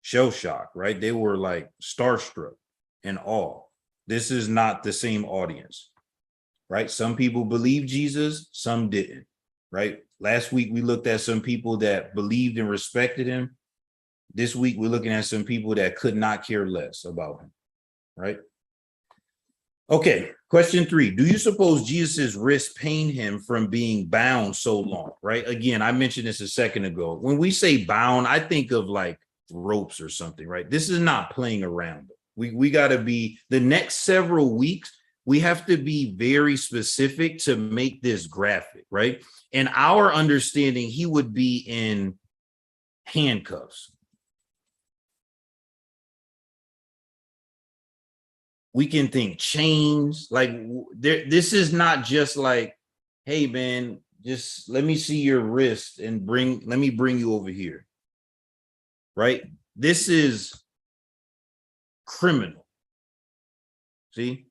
shell-shocked, right? They were like starstruck and awe. This is not the same audience, right? Some people believe Jesus, some didn't, right? Last week, we looked at some people that believed and respected him. This week, we're looking at some people that could not care less about him, right? Okay, question 3. Do you suppose Jesus's wrist pained him from being bound so long, right? Again, I mentioned this a second ago. When we say bound, I think of like ropes or something, right? This is not playing around. We got to be, the next several weeks, we have to be very specific to make this graphic, right? In our understanding, he would be in handcuffs. We can think chains, like this is not just like, hey man, just let me see your wrist and let me bring you over here, right? This is criminal. See?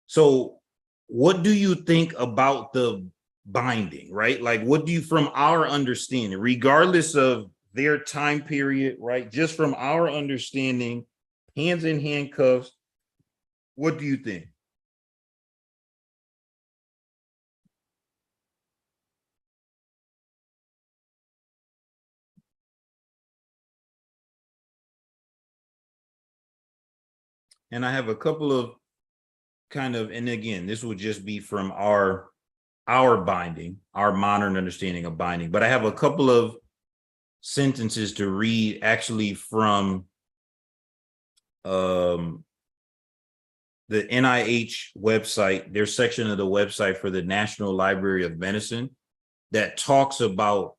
So what do you think about the binding, right? Like, what do you, from our understanding, regardless of their time period, right? Just from our understanding, hands in handcuffs, what do you think? And I have a couple of kind of, and again, this would just be from our binding, our modern understanding of binding, but I have a couple of sentences to read actually from the NIH website, their section of the website for the National Library of Medicine that talks about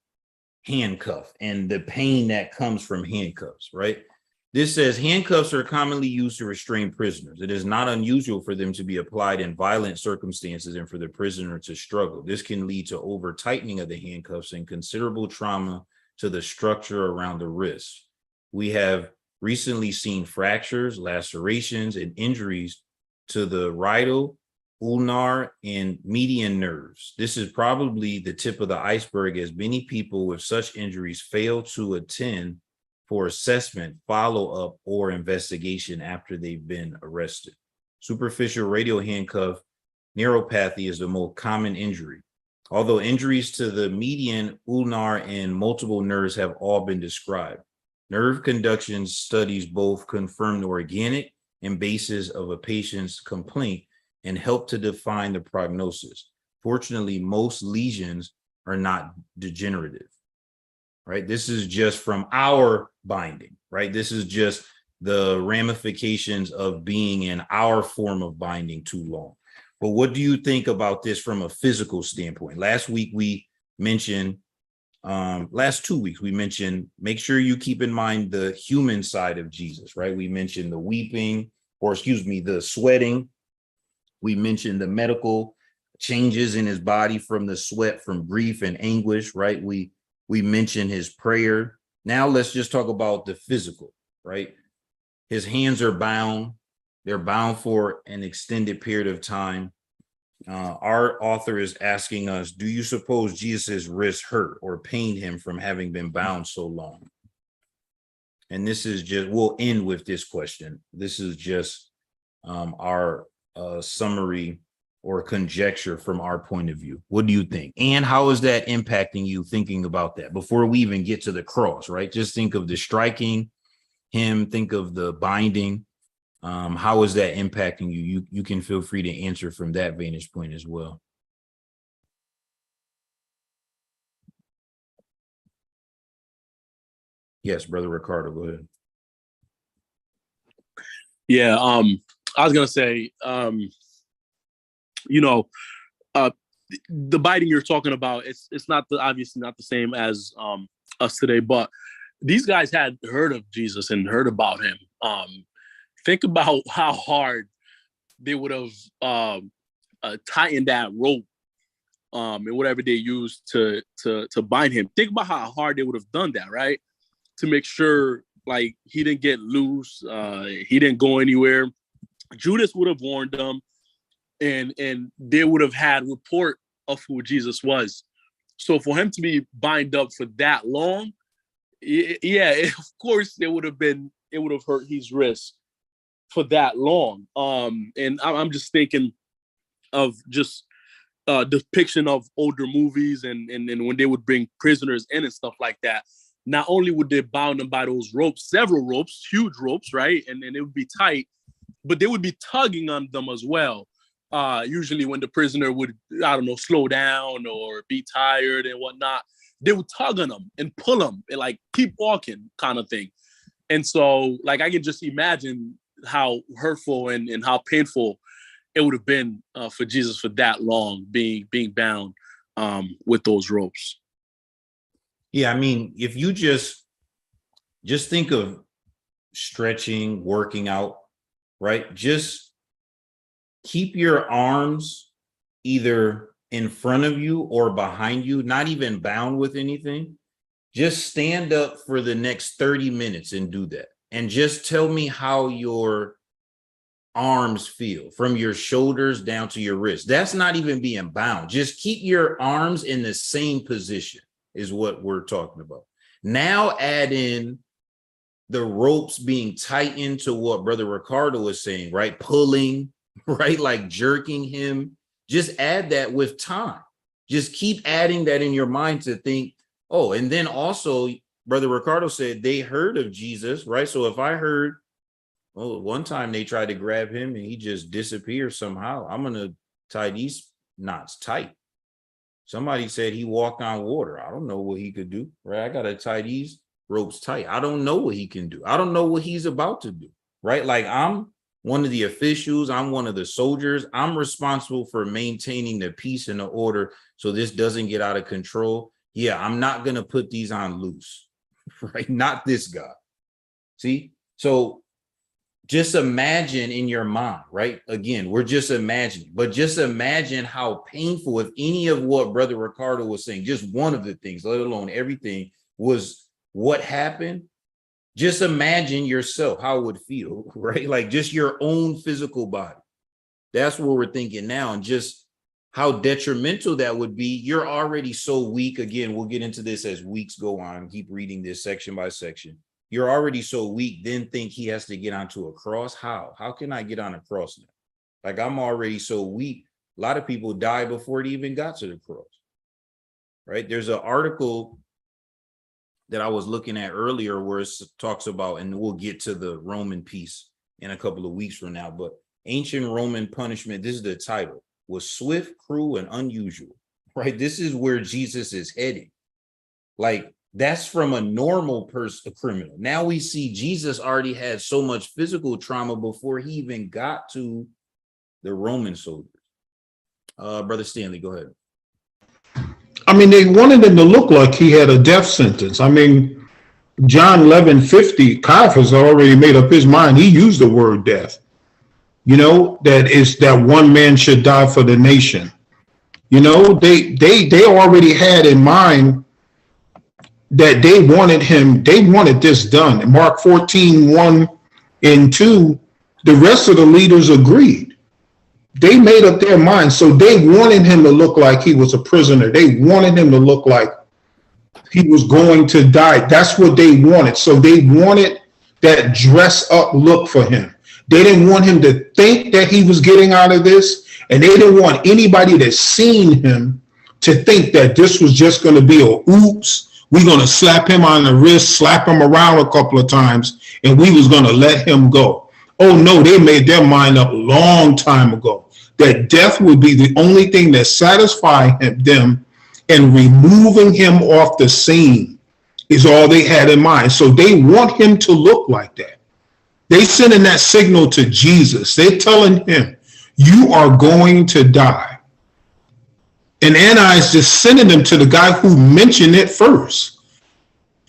handcuff and the pain that comes from handcuffs, right? This says handcuffs are commonly used to restrain prisoners. It is not unusual for them to be applied in violent circumstances and for the prisoner to struggle. This can lead to over tightening of the handcuffs and considerable trauma to the structure around the wrist. We have recently seen fractures, lacerations, and injuries to the radial, ulnar, and median nerves. This is probably the tip of the iceberg, as many people with such injuries fail to attend for assessment, follow-up, or investigation after they've been arrested. Superficial radial handcuff neuropathy is the most common injury. Although injuries to the median, ulnar, and multiple nerves have all been described. Nerve conduction studies both confirm the organic and basis of a patient's complaint and help to define the prognosis. Fortunately, most lesions are not degenerative, right? This is just from our binding, right? This is just the ramifications of being in our form of binding too long. But what do you think about this from a physical standpoint? Last week we mentioned, last 2 weeks we mentioned, make sure you keep in mind the human side of Jesus, right? We mentioned the weeping, or excuse me, the sweating, We mentioned the medical changes in his body from the sweat, from grief and anguish, right? We mentioned his prayer. Now let's just talk about the physical, right? His hands are bound. They're bound for an extended period of time. Our author is asking us, do you suppose Jesus' wrist hurt or pained him from having been bound so long? And this is just, we'll end with this question. This is just our summary or conjecture from our point of view. What do you think? And how is that impacting you thinking about that before we even get to the cross, right? Just think of the striking him, think of the binding. How is that impacting you? You can feel free to answer from that vantage point as well. Yes, Brother Ricardo, go ahead. Yeah, I was gonna say, you know, the biting you're talking about, it's not obviously not the same as us today, but these guys had heard of Jesus and heard about him. Think about how hard they would have tightened that rope and whatever they used to bind him. Think about how hard they would have done that, right? To make sure like he didn't get loose, he didn't go anywhere. Judas would have warned them, and they would have had report of who Jesus was. So for him to be bound up for that long, of course it would have hurt his wrist for that long. And I'm just thinking of just depiction of older movies and when they would bring prisoners in and stuff like that. Not only would they bound them by those ropes, several ropes, huge ropes, right? And it would be tight, but they would be tugging on them as well. Usually when the prisoner would, I don't know, slow down or be tired and whatnot, they would tug on them and pull them and like keep walking kind of thing. And so like I can just imagine how hurtful and how painful it would have been for Jesus for that long being bound with those ropes. Yeah, I mean, if you just think of stretching, working out, right? Just keep your arms either in front of you or behind you, not even bound with anything. Just stand up for the next 30 minutes and do that. And just tell me how your arms feel from your shoulders down to your wrists. That's not even being bound. Just keep your arms in the same position is what we're talking about. Now add in the ropes being tightened to what Brother Ricardo was saying, right? Pulling, right? Like jerking him. Just add that with time. Just keep adding that in your mind to think, oh, and then also Brother Ricardo said they heard of Jesus, right? So if I heard, oh, one time they tried to grab him and he just disappeared somehow, I'm going to tie these knots tight. Somebody said he walked on water. I don't know what he could do, right? I got to tie these ropes tight. I don't know what he can do. I don't know what he's about to do, right? Like I'm one of the officials. I'm one of the soldiers. I'm responsible for maintaining the peace and the order so this doesn't get out of control. Yeah, I'm not going to put these on loose, right? Not this guy. See? So just imagine in your mind, right? Again, we're just imagining, but just imagine how painful, if any of what Brother Ricardo was saying, just one of the things, let alone everything, was what happened. Just imagine yourself, how it would feel, right? Like just your own physical body. That's what we're thinking now. And just how detrimental that would be. You're already so weak. Again, we'll get into this as weeks go on. Keep reading this section by section. You're already so weak, then think he has to get onto a cross. How can I get on a cross now? Like I'm already so weak. A lot of people die before they even got to the cross, right? There's an article that I was looking at earlier where it talks about, and we'll get to the Roman piece in a couple of weeks from now, but ancient Roman punishment, this is the title, was swift, cruel, and unusual, right? This is where Jesus is heading. Like, that's from a normal person, a criminal. Now we see Jesus already had so much physical trauma before he even got to the Roman soldiers. Brother Stanley, go ahead. I mean, they wanted him to look like he had a death sentence. I mean, John 11:50, Caiaphas already made up his mind. He used the word death. you know, that is that one man should die for the nation. You know, they already had in mind that they wanted this done. In Mark 14:1 and 2, the rest of the leaders agreed. They made up their minds. So they wanted him to look like he was a prisoner. They wanted him to look like he was going to die. That's what they wanted. So they wanted that dress up look for him. They didn't want him to think that he was getting out of this. And they didn't want anybody that's seen him to think that this was just going to be a oops. We're going to slap him on the wrist, slap him around a couple of times, and we was going to let him go. Oh, no, they made their mind up a long time ago that death would be the only thing that satisfied them, and removing him off the scene is all they had in mind. So they want him to look like that. They sending that signal to Jesus. They're telling him, you are going to die. And Ananias just sending them to the guy who mentioned it first,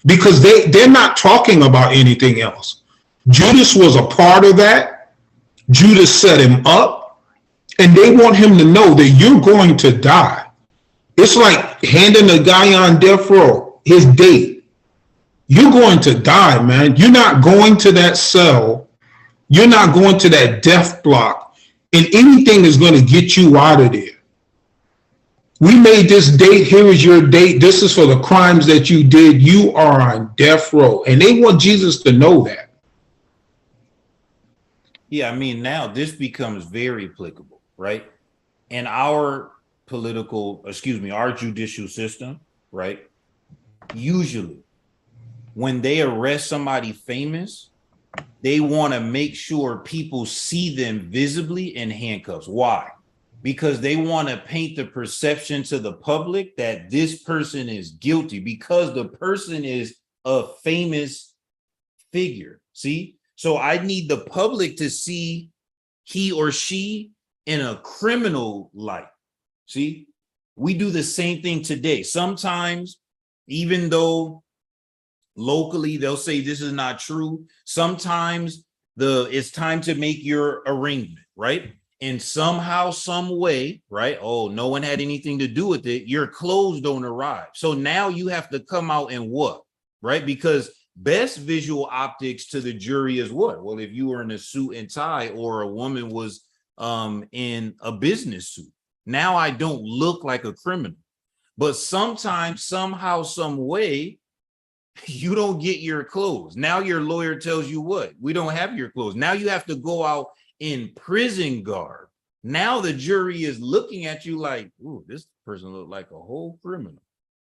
because they're not talking about anything else. Judas was a part of that. Judas set him up, and they want him to know that you're going to die. It's like handing a guy on death row his date. You're going to die, man. You're not going to that cell. You're not going to that death block, and anything is going to get you out of there. We made this date. Here is your date. This is for the crimes that you did. You are on death row. And they want Jesus to know that. Yeah, I mean, now this becomes very applicable, right? In our our judicial system, right? Usually, when they arrest somebody famous, they want to make sure people see them visibly in handcuffs. Why? Because they want to paint the perception to the public that this person is guilty because the person is a famous figure. See? So I need the public to see he or she in a criminal light. See? We do the same thing today. Sometimes, even though locally they'll say this is not true, sometimes it's time to make your arraignment, right? And somehow, some way, right? Oh, no one had anything to do with it. Your clothes don't arrive. So now you have to come out and what, right? Because best visual optics to the jury is what? Well, if you were in a suit and tie, or a woman was in a business suit, now I don't look like a criminal. But sometimes, somehow, some way, you don't get your clothes. Now your lawyer tells you what? We don't have your clothes. Now you have to go out in prison garb. Now the jury is looking at you like, ooh, this person looked like a whole criminal.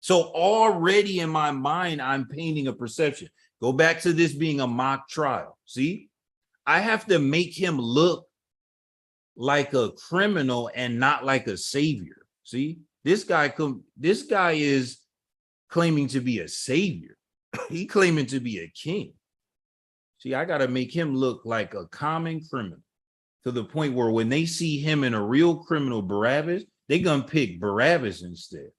So already in my mind, I'm painting a perception. Go back to this being a mock trial. See, I have to make him look like a criminal and not like a savior. See, this guy is claiming to be a savior. He claiming to be a king. See, I got to make him look like a common criminal, to the point where when they see him in a real criminal, Barabbas, they're going to pick Barabbas instead.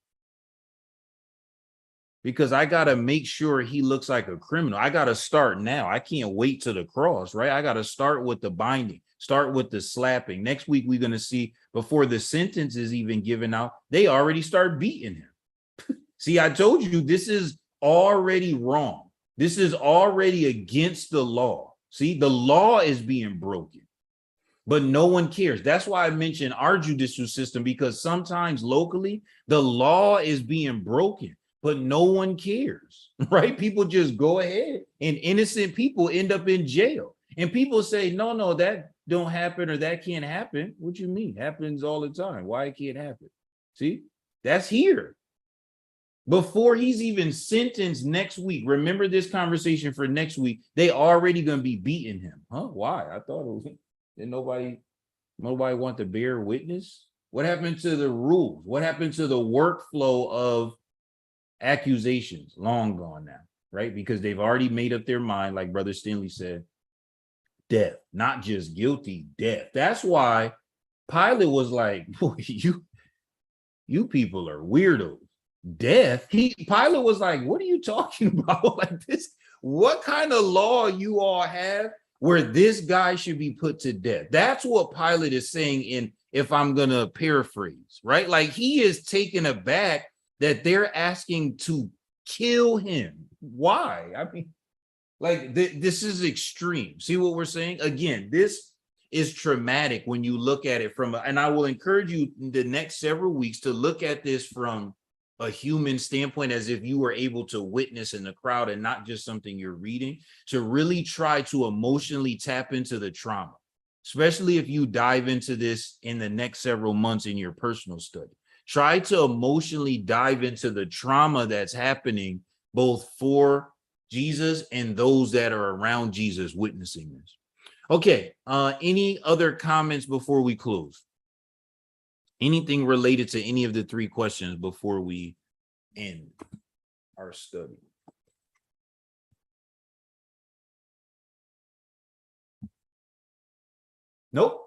Because I got to make sure he looks like a criminal. I got to start now. I can't wait to the cross, right? I got to start with the binding, start with the slapping. Next week, we're going to see, before the sentence is even given out, they already start beating him. See, I told you this is already wrong. This is already against the law. See, the law is being broken, but no one cares. That's why I mentioned our judicial system, because sometimes locally the law is being broken, but no one cares, right? People just go ahead, and innocent people end up in jail. And people say, no, that don't happen, or that can't happen. What you mean? Happens all the time. Why it can't happen? See, that's here. Before he's even sentenced next week, remember this conversation for next week, they already going to be beating him. Huh? Why? I thought it was, did nobody want to bear witness? What happened to the rules? What happened to the workflow of accusations? Long gone now, right? Because they've already made up their mind, like Brother Stanley said, death, not just guilty, death. That's why Pilate was like, boy, you people are weirdos. Death. Pilate was like, what are you talking about? Like this, what kind of law you all have where this guy should be put to death. That's what Pilate is saying in, if I'm going to paraphrase, right? Like he is taken aback that they're asking to kill him. Why? I mean, like this is extreme. See what we're saying? Again, this is traumatic when you look at it from, and I will encourage you in the next several weeks to look at this from a human standpoint, as if you were able to witness in the crowd and not just something you're reading, to really try to emotionally tap into the trauma, especially if you dive into this in the next several months in your personal study. Try to emotionally dive into the trauma that's happening both for Jesus and those that are around Jesus witnessing this. Okay, any other comments before we close? Anything related to any of the three questions before we end our study? Nope.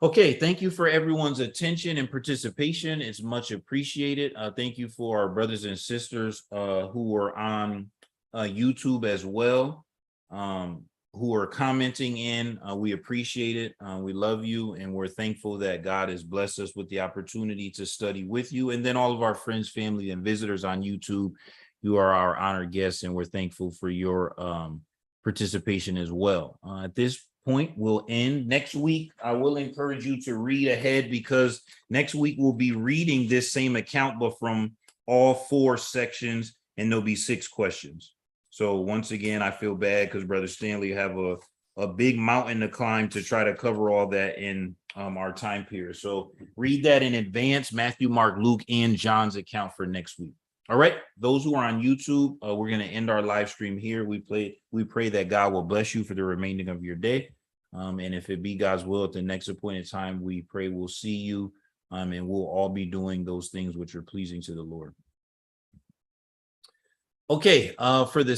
Okay, thank you for everyone's attention and participation. It's much appreciated. Thank you for our brothers and sisters who are on YouTube as well, who are commenting in. We appreciate it. We love you, and we're thankful that God has blessed us with the opportunity to study with you. And then all of our friends, family, and visitors on YouTube, you are our honored guests, and we're thankful for your participation as well. At this point, we'll end. Next week, I will encourage you to read ahead, because next week we'll be reading this same account, but from all 4 sections, and there'll be 6 questions. So once again, I feel bad because Brother Stanley have a big mountain to climb to try to cover all that in our time period. So read that in advance, Matthew, Mark, Luke, and John's account for next week. All right, those who are on YouTube, we're going to end our live stream here. We pray that God will bless you for the remaining of your day. And if it be God's will, at the next appointed time, we pray we'll see you, and we'll all be doing those things which are pleasing to the Lord. Okay, for this